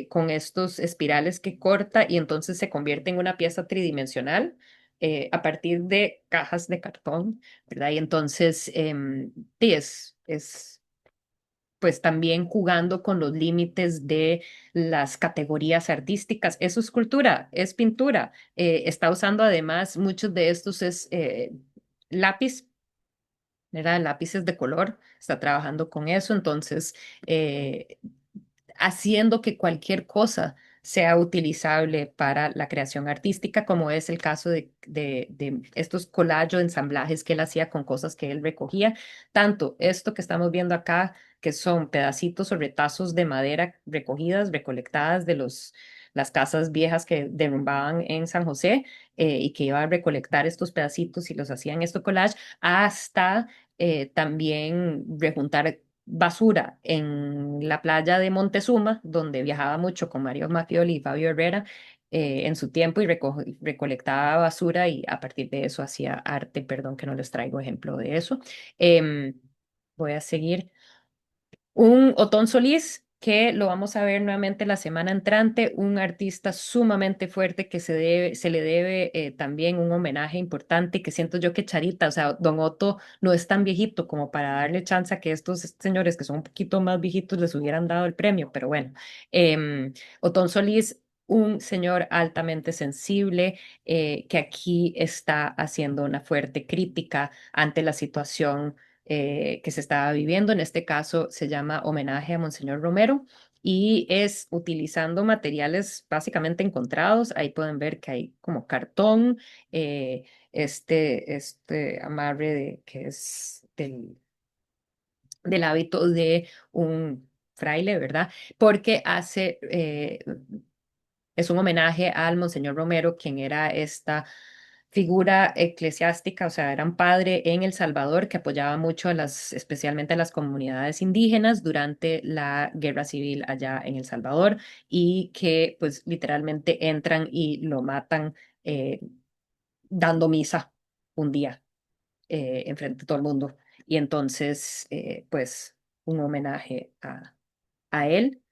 con estos espirales que corta y entonces se convierte en una pieza tridimensional. A partir de cajas de cartón, ¿verdad? Y entonces, sí, es pues también jugando con los límites de las categorías artísticas. Eso es cultura, es pintura. Está usando además muchos de estos es lápiz, ¿verdad? Lápices de color, está trabajando con eso, entonces eh, haciendo que cualquier cosa sea utilizable para la creación artística, como es el caso de estos collage o ensamblajes que él hacía con cosas que él recogía. Tanto esto que estamos viendo acá, que son pedacitos o retazos de madera recogidas, recolectadas las casas viejas que derrumbaban en San José y que iba a recolectar estos pedacitos y los hacían esto collage, hasta también rejuntar basura en la playa de Montezuma, donde viajaba mucho con Mario Mafioli y Fabio Herrera en su tiempo y recolectaba basura y a partir de eso hacía arte. Perdón que no les traigo ejemplo de eso. Em, Voy a seguir. Un Otón Solís, que lo vamos a ver nuevamente la semana entrante, un artista sumamente fuerte que se le debe también un homenaje importante, que siento yo que Charita, o sea, Don Otto no es tan viejito como para darle chance a que estos señores que son un poquito más viejitos les hubieran dado el premio, pero bueno, Otón Solís, un señor altamente sensible que aquí está haciendo una fuerte crítica ante la situación que se estaba viviendo. En este caso se llama Homenaje a Monseñor Romero y es utilizando materiales básicamente encontrados. Ahí pueden ver que hay como cartón, este amarre que es del hábito de un fraile, ¿verdad? Porque es un homenaje al Monseñor Romero, quien era esta figura eclesiástica, o sea, era un padre en El Salvador que apoyaba mucho especialmente a las comunidades indígenas durante la guerra civil allá en El Salvador y que pues literalmente entran y lo matan eh, dando misa un día enfrente de todo el mundo. Y entonces, pues, un homenaje a él,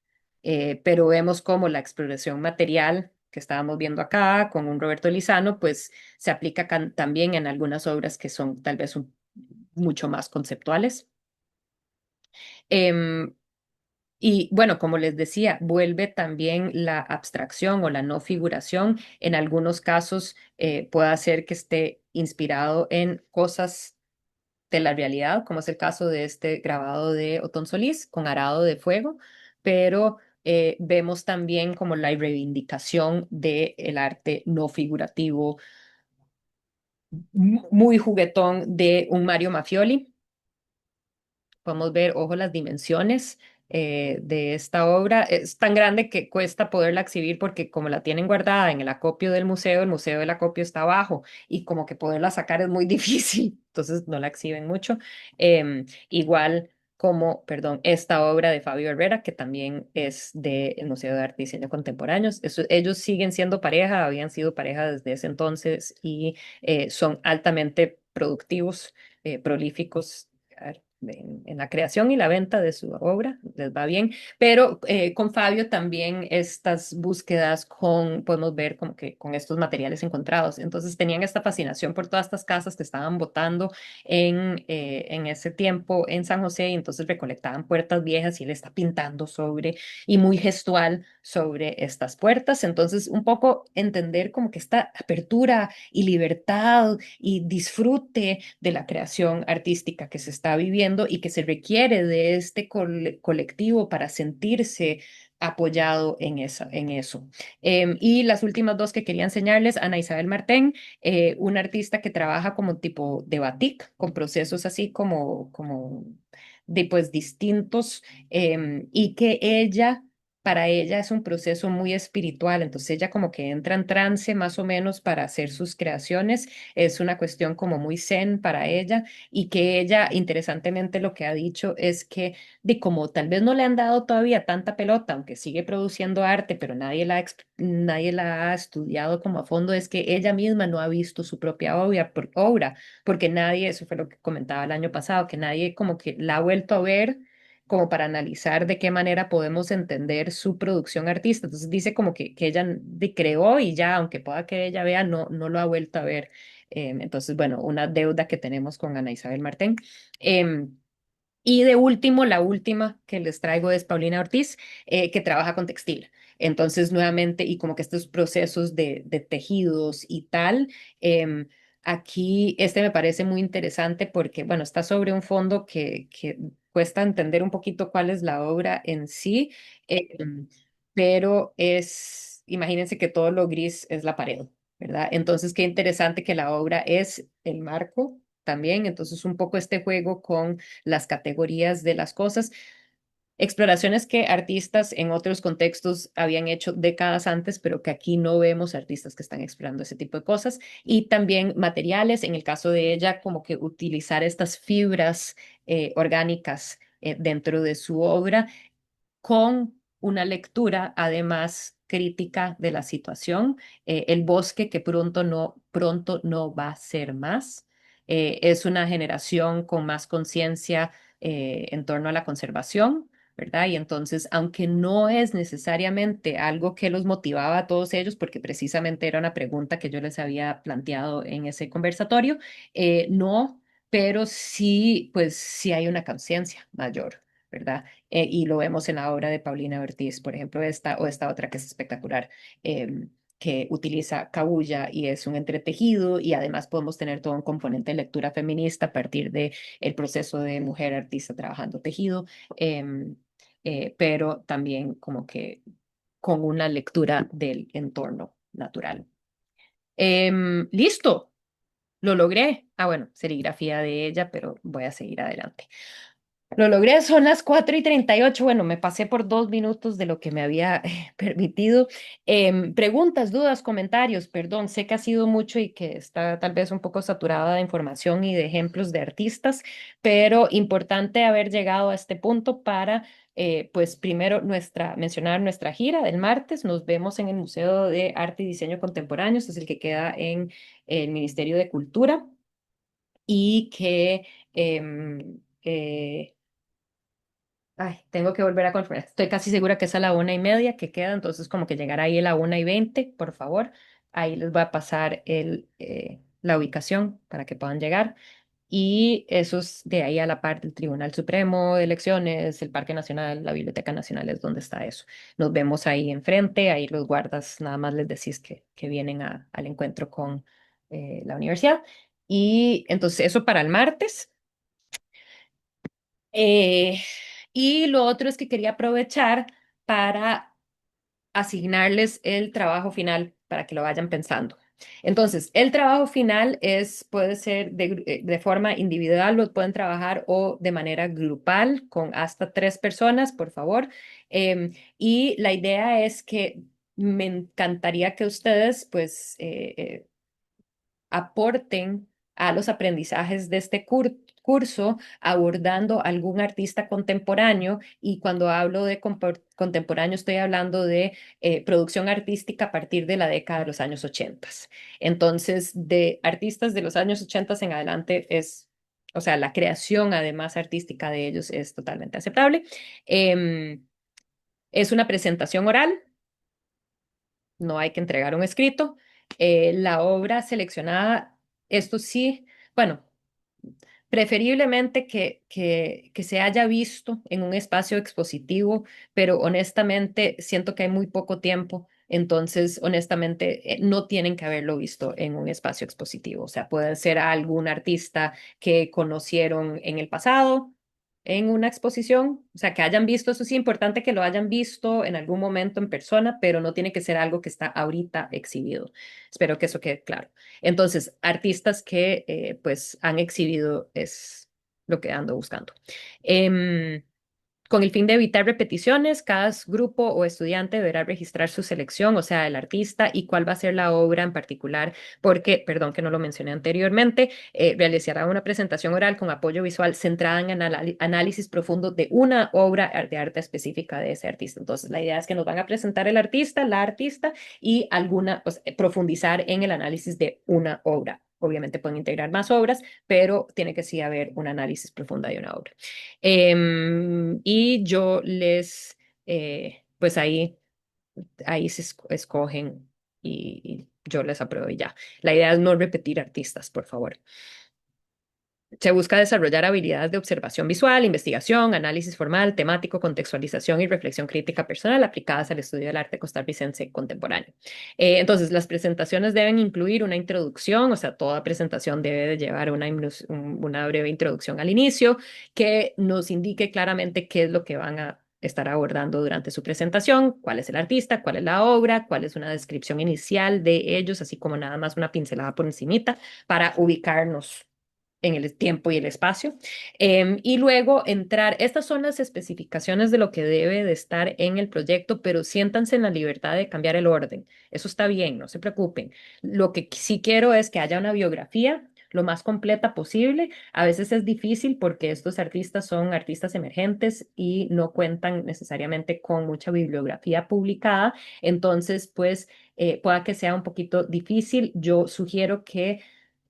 pero vemos como la exploración material que estábamos viendo acá con un Roberto Lizano, pues se aplica también en algunas obras que son tal vez mucho más conceptuales. Em, y bueno, como les decía, vuelve también la abstracción o la no figuración. En algunos casos puede hacer que esté inspirado en cosas de la realidad, como es el caso de este grabado de Otón Solís con arado de fuego, pero vemos también como la reivindicación del arte no figurativo, muy juguetón de un Mario Mafioli. Podemos ver, ojo, las dimensiones de esta obra. Es tan grande que cuesta poderla exhibir porque como la tienen guardada en el museo del acopio está abajo y como que poderla sacar es muy difícil, entonces no la exhiben mucho. Igual como, perdón, esta obra de Fabio Herrera, que también es del Museo de Arte y Diseño Contemporáneos. Ellos siguen siendo pareja, habían sido pareja desde ese entonces y son altamente productivos, prolíficos en la creación y la venta de su obra, les va bien, pero con Fabio también estas búsquedas podemos ver como que con estos materiales encontrados, entonces tenían esta fascinación por todas estas casas que estaban botando en ese tiempo en San José y entonces recolectaban puertas viejas y él está pintando sobre y muy gestual sobre estas puertas, entonces un poco entender como que esta apertura y libertad y disfrute de la creación artística que se está viviendo y que se requiere de este colectivo para sentirse apoyado en eso. Y las últimas dos que quería enseñarles, Ana Isabel Martén, una artista que trabaja como tipo de batik, con procesos así como de pues distintos, y que para ella es un proceso muy espiritual, entonces ella como que entra en trance más o menos para hacer sus creaciones, es una cuestión como muy zen para ella y que ella, interesantemente, lo que ha dicho es que de como tal vez no le han dado todavía tanta pelota, aunque sigue produciendo arte, pero nadie la ha estudiado como a fondo, es que ella misma no ha visto su propia obra, porque nadie, eso fue lo que comentaba el año pasado, que nadie como que la ha vuelto a ver como para analizar de qué manera podemos entender su producción artista. Entonces dice como que ella creó y ya, aunque pueda que ella vea, no lo ha vuelto a ver. Entonces, bueno, una deuda que tenemos con Ana Isabel Martén. Em, y de último, la última que les traigo es Paulina Ortiz, que trabaja con textil. Entonces, nuevamente, y como que estos procesos de tejidos y tal, em, aquí este me parece muy interesante porque, bueno, está sobre un fondo que cuesta entender un poquito cuál es la obra en sí, em, pero imagínense que todo lo gris es la pared, ¿verdad? Entonces, qué interesante que la obra es el marco también, entonces un poco este juego con las categorías de las cosas. Exploraciones que artistas en otros contextos habían hecho décadas antes, pero que aquí no vemos artistas que están explorando ese tipo de cosas. Y también materiales, en el caso de ella, como que utilizar estas fibras orgánicas dentro de su obra con una lectura además crítica de la situación. El bosque que pronto no va a ser más. Es una generación con más conciencia en torno a la conservación, ¿verdad? Y entonces, aunque no es necesariamente algo que los motivaba a todos ellos, porque precisamente era una pregunta que yo les había planteado en ese conversatorio, no, pero sí, pues sí hay una conciencia mayor, ¿verdad? Y lo vemos en la obra de Paulina Ortiz, por ejemplo, esta o esta otra que es espectacular, que utiliza cabuya y es un entretejido, y además podemos tener todo un componente de lectura feminista a partir de el proceso de mujer artista trabajando tejido, em, pero también como que con una lectura del entorno natural. Listo, lo logré. Ah, bueno, serigrafía de ella, pero voy a seguir adelante. Lo logré, son las 4:38. Bueno, me pasé por 2 minutos de lo que me había permitido. Preguntas, dudas, comentarios, perdón, sé que ha sido mucho y que está tal vez un poco saturada de información y de ejemplos de artistas, pero importante haber llegado a este punto para, pues primero, mencionar nuestra gira del martes. Nos vemos en el Museo de Arte y Diseño Contemporáneos, es el que queda en el Ministerio de Cultura y que... ay, tengo que volver a confirmar. Estoy casi segura que es a la 1:30 que queda, entonces como que llegar ahí a la 1:20, por favor. Ahí les voy a pasar la ubicación para que puedan llegar. Y eso es de ahí a la par del Tribunal Supremo de Elecciones, el Parque Nacional, la Biblioteca Nacional es donde está eso. Nos vemos ahí enfrente, ahí los guardas nada más les decís que vienen al encuentro con la universidad. Y entonces eso para el martes. Eh, y lo otro es que quería aprovechar para asignarles el trabajo final para que lo vayan pensando. Entonces, el trabajo final puede ser de forma individual, lo pueden trabajar o de manera grupal con hasta 3 personas, por favor. Y la idea es que me encantaría que ustedes, pues, aporten a los aprendizajes de este curso abordando algún artista contemporáneo, y cuando hablo de contemporáneo estoy hablando de producción artística a partir de la década de los años 80. Entonces, de artistas de los años 80 en adelante o sea, la creación además artística de ellos es totalmente aceptable. Es una presentación oral, no hay que entregar un escrito. La obra seleccionada, esto sí, bueno, preferiblemente que se haya visto en un espacio expositivo, pero honestamente siento que hay muy poco tiempo, entonces honestamente no tienen que haberlo visto en un espacio expositivo. O sea, puede ser algún artista que conocieron en el pasado, en una exposición, o sea, que hayan visto, eso sí, importante que lo hayan visto en algún momento en persona, pero no tiene que ser algo que está ahorita exhibido. Espero que eso quede claro. Entonces, artistas que pues han exhibido es lo que ando buscando. Em, con el fin de evitar repeticiones, cada grupo o estudiante deberá registrar su selección, o sea, el artista y cuál va a ser la obra en particular, porque, perdón que no lo mencioné anteriormente, realizará una presentación oral con apoyo visual centrada en análisis profundo de una obra de arte específica de ese artista. Entonces, la idea es que nos van a presentar el artista, la artista y profundizar en el análisis de una obra. Obviamente pueden integrar más obras, pero tiene que sí haber un análisis profundo de una obra. Y yo pues ahí se escogen y yo les apruebo y ya. La idea es no repetir artistas, por favor. Se busca desarrollar habilidades de observación visual, investigación, análisis formal, temático, contextualización y reflexión crítica personal aplicadas al estudio del arte costarricense contemporáneo. Entonces, las presentaciones deben incluir una introducción, o sea, toda presentación debe de llevar una breve introducción al inicio que nos indique claramente qué es lo que van a estar abordando durante su presentación, cuál es el artista, cuál es la obra, cuál es una descripción inicial de ellos, así como nada más una pincelada por encimita para ubicarnos en el tiempo y el espacio. Y luego entrar, estas son las especificaciones de lo que debe de estar en el proyecto, pero siéntanse en la libertad de cambiar el orden. Eso está bien, no se preocupen. Lo que sí quiero es que haya una biografía lo más completa posible. A veces es difícil porque estos artistas son artistas emergentes y no cuentan necesariamente con mucha bibliografía publicada. Entonces, pues, pueda que sea un poquito difícil. Yo sugiero que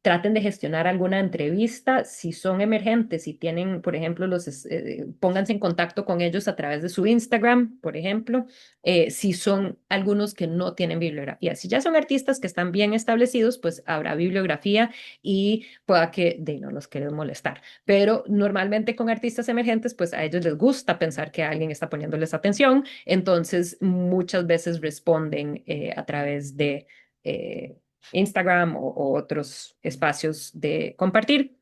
traten de gestionar alguna entrevista. Si son emergentes, si tienen, por ejemplo, pónganse en contacto con ellos a través de su Instagram, por ejemplo, si son algunos que no tienen bibliografía. Si ya son artistas que están bien establecidos, pues habrá bibliografía y pueda que no los quieran molestar. Pero normalmente con artistas emergentes, pues a ellos les gusta pensar que alguien está poniéndoles atención, entonces muchas veces responden a través de Instagram o otros espacios de compartir.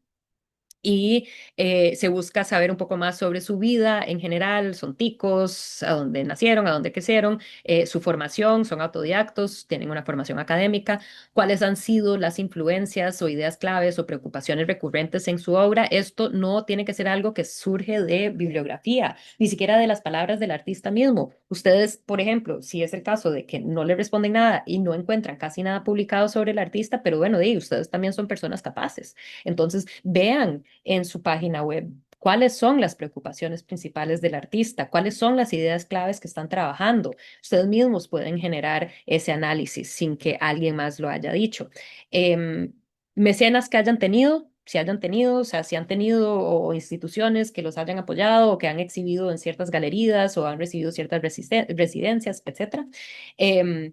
Y se busca saber un poco más sobre su vida en general, son ticos, a dónde nacieron, a dónde crecieron, su formación, son autodidactos, tienen una formación académica, cuáles han sido las influencias o ideas claves o preocupaciones recurrentes en su obra. Esto no tiene que ser algo que surge de bibliografía, ni siquiera de las palabras del artista mismo. Ustedes, por ejemplo, si es el caso de que no le responden nada y no encuentran casi nada publicado sobre el artista, pero bueno, ustedes también son personas capaces. Entonces, vean en su página web cuáles son las preocupaciones principales del artista, cuáles son las ideas claves que están trabajando. Ustedes mismos pueden generar ese análisis sin que alguien más lo haya dicho. Em, Mecenas que hayan tenido, si hayan tenido, o sea, si han tenido o instituciones que los hayan apoyado o que han exhibido en ciertas galerías o han recibido ciertas residencias, etcétera. Em,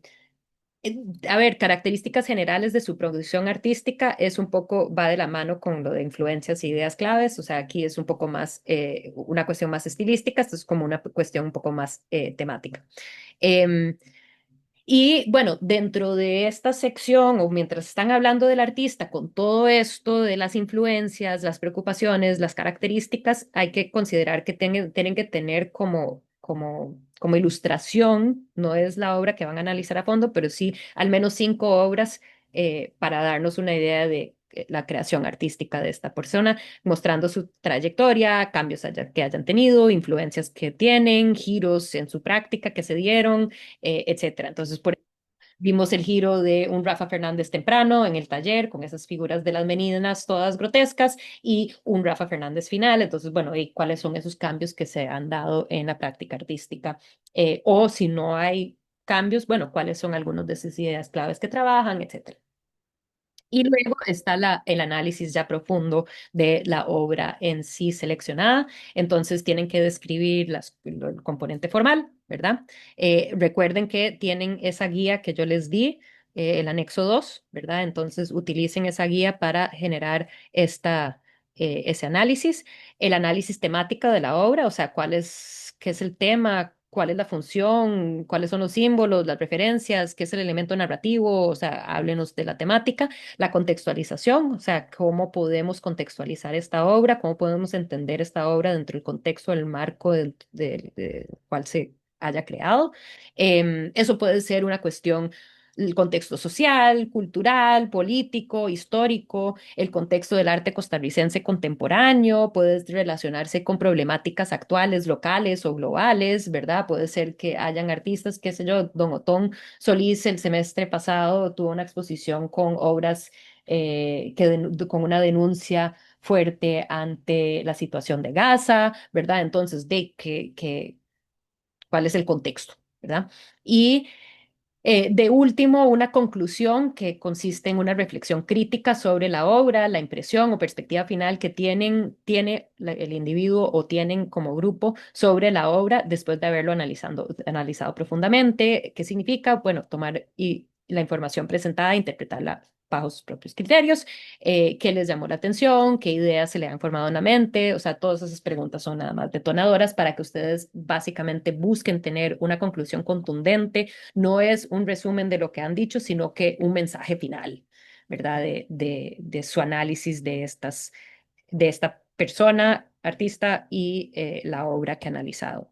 a ver, características generales de su producción artística es un poco, va de la mano con lo de influencias e ideas claves, o sea, aquí es un poco más, una cuestión más estilística, esto es como una cuestión un poco más temática. Em, y bueno, dentro de esta sección, o mientras están hablando del artista, con todo esto de las influencias, las preocupaciones, las características, hay que considerar que tienen que tener como ilustración, no es la obra que van a analizar a fondo, pero sí al menos 5 obras para darnos una idea de la creación artística de esta persona, mostrando su trayectoria, cambios que hayan tenido, influencias que tienen, giros en su práctica que se dieron, etcétera. Entonces, vimos el giro de un Rafa Fernández temprano en el taller, con esas figuras de las meninas todas grotescas, y un Rafa Fernández final. Entonces, bueno, ¿y cuáles son esos cambios que se han dado en la práctica artística? O si no hay cambios, bueno, ¿cuáles son algunas de esas ideas claves que trabajan, etcétera? Y luego está el análisis ya profundo de la obra en sí seleccionada. Entonces tienen que describir el componente formal, ¿verdad? Recuerden que tienen esa guía que yo les di, el anexo 2, ¿verdad? Entonces utilicen esa guía para generar ese análisis. El análisis temática de la obra, o sea, qué es el tema, cuál es la función, cuáles son los símbolos, las referencias, qué es el elemento narrativo, o sea, háblenos de la temática. La contextualización, o sea, cómo podemos contextualizar esta obra, cómo podemos entender esta obra dentro del contexto, del marco del cual se haya creado. Eso puede ser una cuestión, el contexto social, cultural, político, histórico, el contexto del arte costarricense contemporáneo, puede relacionarse con problemáticas actuales, locales o globales, ¿verdad? Puede ser que hayan artistas, qué sé yo, Don Otón Solís el semestre pasado tuvo una exposición con obras con una denuncia fuerte ante la situación de Gaza, ¿verdad? Entonces, ¿cuál es el contexto, ¿verdad? Y de último, una conclusión que consiste en una reflexión crítica sobre la obra, la impresión o perspectiva final que tiene el individuo o tienen como grupo sobre la obra después de haberlo analizado profundamente. ¿Qué significa? Bueno, tomar la información presentada e interpretarla bajo sus propios criterios, qué les llamó la atención, qué ideas se le han formado en la mente, o sea, todas esas preguntas son nada más detonadoras para que ustedes básicamente busquen tener una conclusión contundente. No es un resumen de lo que han dicho, sino que un mensaje final, ¿verdad? De su análisis de esta persona, artista y la obra que analizaron.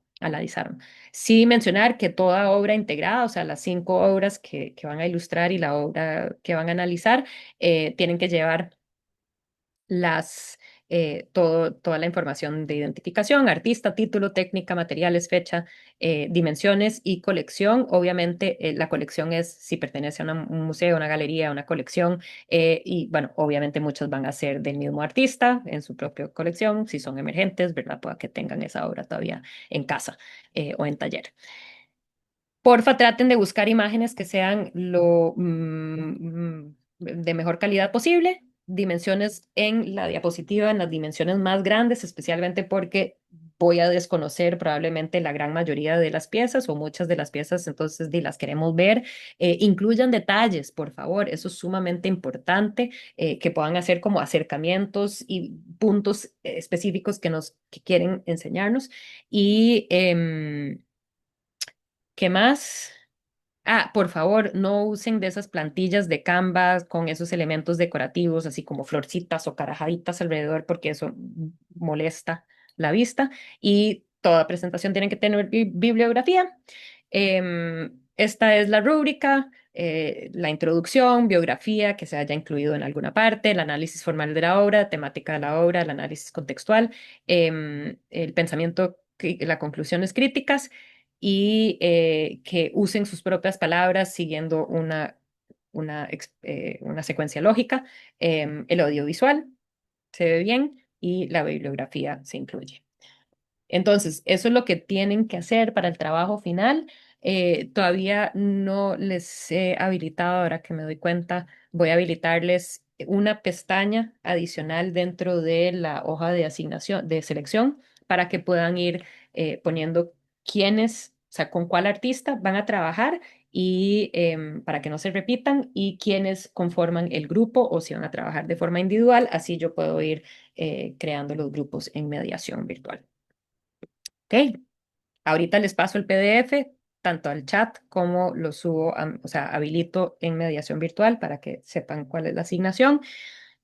Sí mencionar que toda obra integrada, o sea, las 5 obras que van a ilustrar y la obra que van a analizar, tienen que llevar toda la información de identificación, artista, título, técnica, materiales, fecha, dimensiones y colección. Obviamente, la colección es si pertenece a un museo, una galería, una colección, y bueno, obviamente muchos van a ser del mismo artista en su propia colección, si son emergentes, ¿verdad? Pueda que tengan esa obra todavía en casa o en taller. Porfa, traten de buscar imágenes que sean de mejor calidad posible, dimensiones en la diapositiva, en las dimensiones más grandes, especialmente porque voy a desconocer probablemente la gran mayoría de las piezas o muchas de las piezas, entonces las queremos ver. Incluyan detalles, por favor, eso es sumamente importante, que puedan hacer como acercamientos y puntos específicos que quieren enseñarnos. Y ¿qué más? Ah, por favor, no usen de esas plantillas de Canva con esos elementos decorativos, así como florcitas o carajaditas alrededor, porque eso molesta la vista. Y toda presentación tiene que tener bibliografía. Esta es la rúbrica, la introducción, biografía que se haya incluido en alguna parte, el análisis formal de la obra, temática de la obra, el análisis contextual, el pensamiento, las conclusiones críticas y que usen sus propias palabras siguiendo una secuencia lógica. El audiovisual se ve bien y la bibliografía se incluye. Entonces, eso es lo que tienen que hacer para el trabajo final. Todavía no les he habilitado, ahora que me doy cuenta, voy a habilitarles una pestaña adicional dentro de la hoja de asignación, de selección, para que puedan ir poniendo quiénes, o sea, con cuál artista van a trabajar y para que no se repitan y quiénes conforman el grupo o si van a trabajar de forma individual. Así yo puedo ir creando los grupos en mediación virtual. Ok, ahorita les paso el PDF tanto al chat como lo subo, o sea, habilito en mediación virtual para que sepan cuál es la asignación.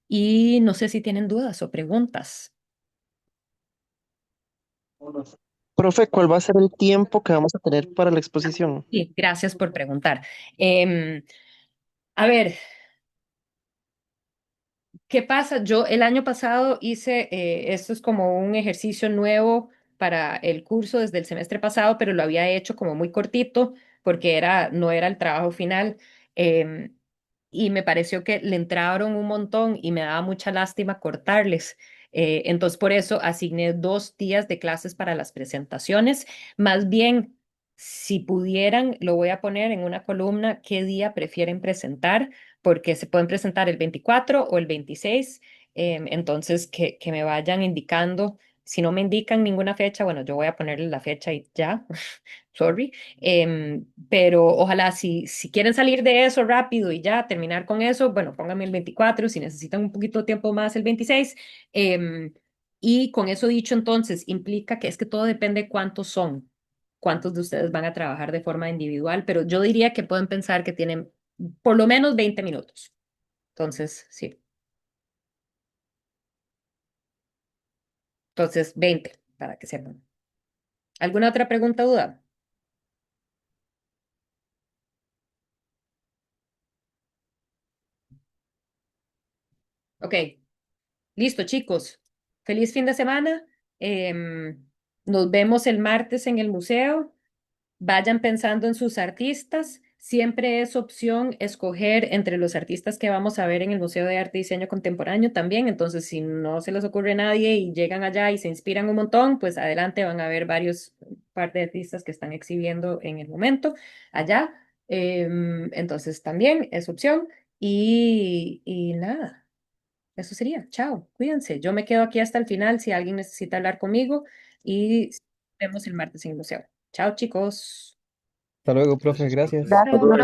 Y no sé si tienen dudas o preguntas. Profe, ¿cuál va a ser el tiempo que vamos a tener para la exposición? Sí, gracias por preguntar. A ver, ¿qué pasa? Yo el año pasado hice, esto es como un ejercicio nuevo para el curso desde el semestre pasado, pero lo había hecho como muy cortito porque no era el trabajo final. em, y me pareció que le entraron un montón y me daba mucha lástima cortarles. Entonces, por eso asigné 2 días de clases para las presentaciones. Más bien, si pudieran, lo voy a poner en una columna, ¿qué día prefieren presentar? Porque se pueden presentar el 24 o el 26. Entonces, que me vayan indicando. Si no me indican ninguna fecha, bueno, yo voy a ponerle la fecha y ya, sorry. Pero ojalá si quieren salir de eso rápido y ya terminar con eso, bueno, pónganme el 24, si necesitan un poquito de tiempo más, el 26. Y con eso dicho, entonces, implica que es que todo depende cuántos son, cuántos de ustedes van a trabajar de forma individual, pero yo diría que pueden pensar que tienen por lo menos 20 minutos. Entonces, sí. Entonces, 20 para que sepan. ¿Alguna otra pregunta o duda? Ok, listo, chicos. Feliz fin de semana. Nos vemos el martes en el museo. Vayan pensando en sus artistas. Siempre es opción escoger entre los artistas que vamos a ver en el Museo de Arte y Diseño Contemporáneo también. Entonces, si no se les ocurre nadie y llegan allá y se inspiran un montón, pues adelante van a ver varios par de artistas que están exhibiendo en el momento allá. Entonces, también es opción. Y nada, eso sería. Chao, cuídense. Yo me quedo aquí hasta el final si alguien necesita hablar conmigo y nos vemos el martes en el museo. Chao, chicos. Hasta luego, profe, Gracias, profe. gracias. Gracias, Chao.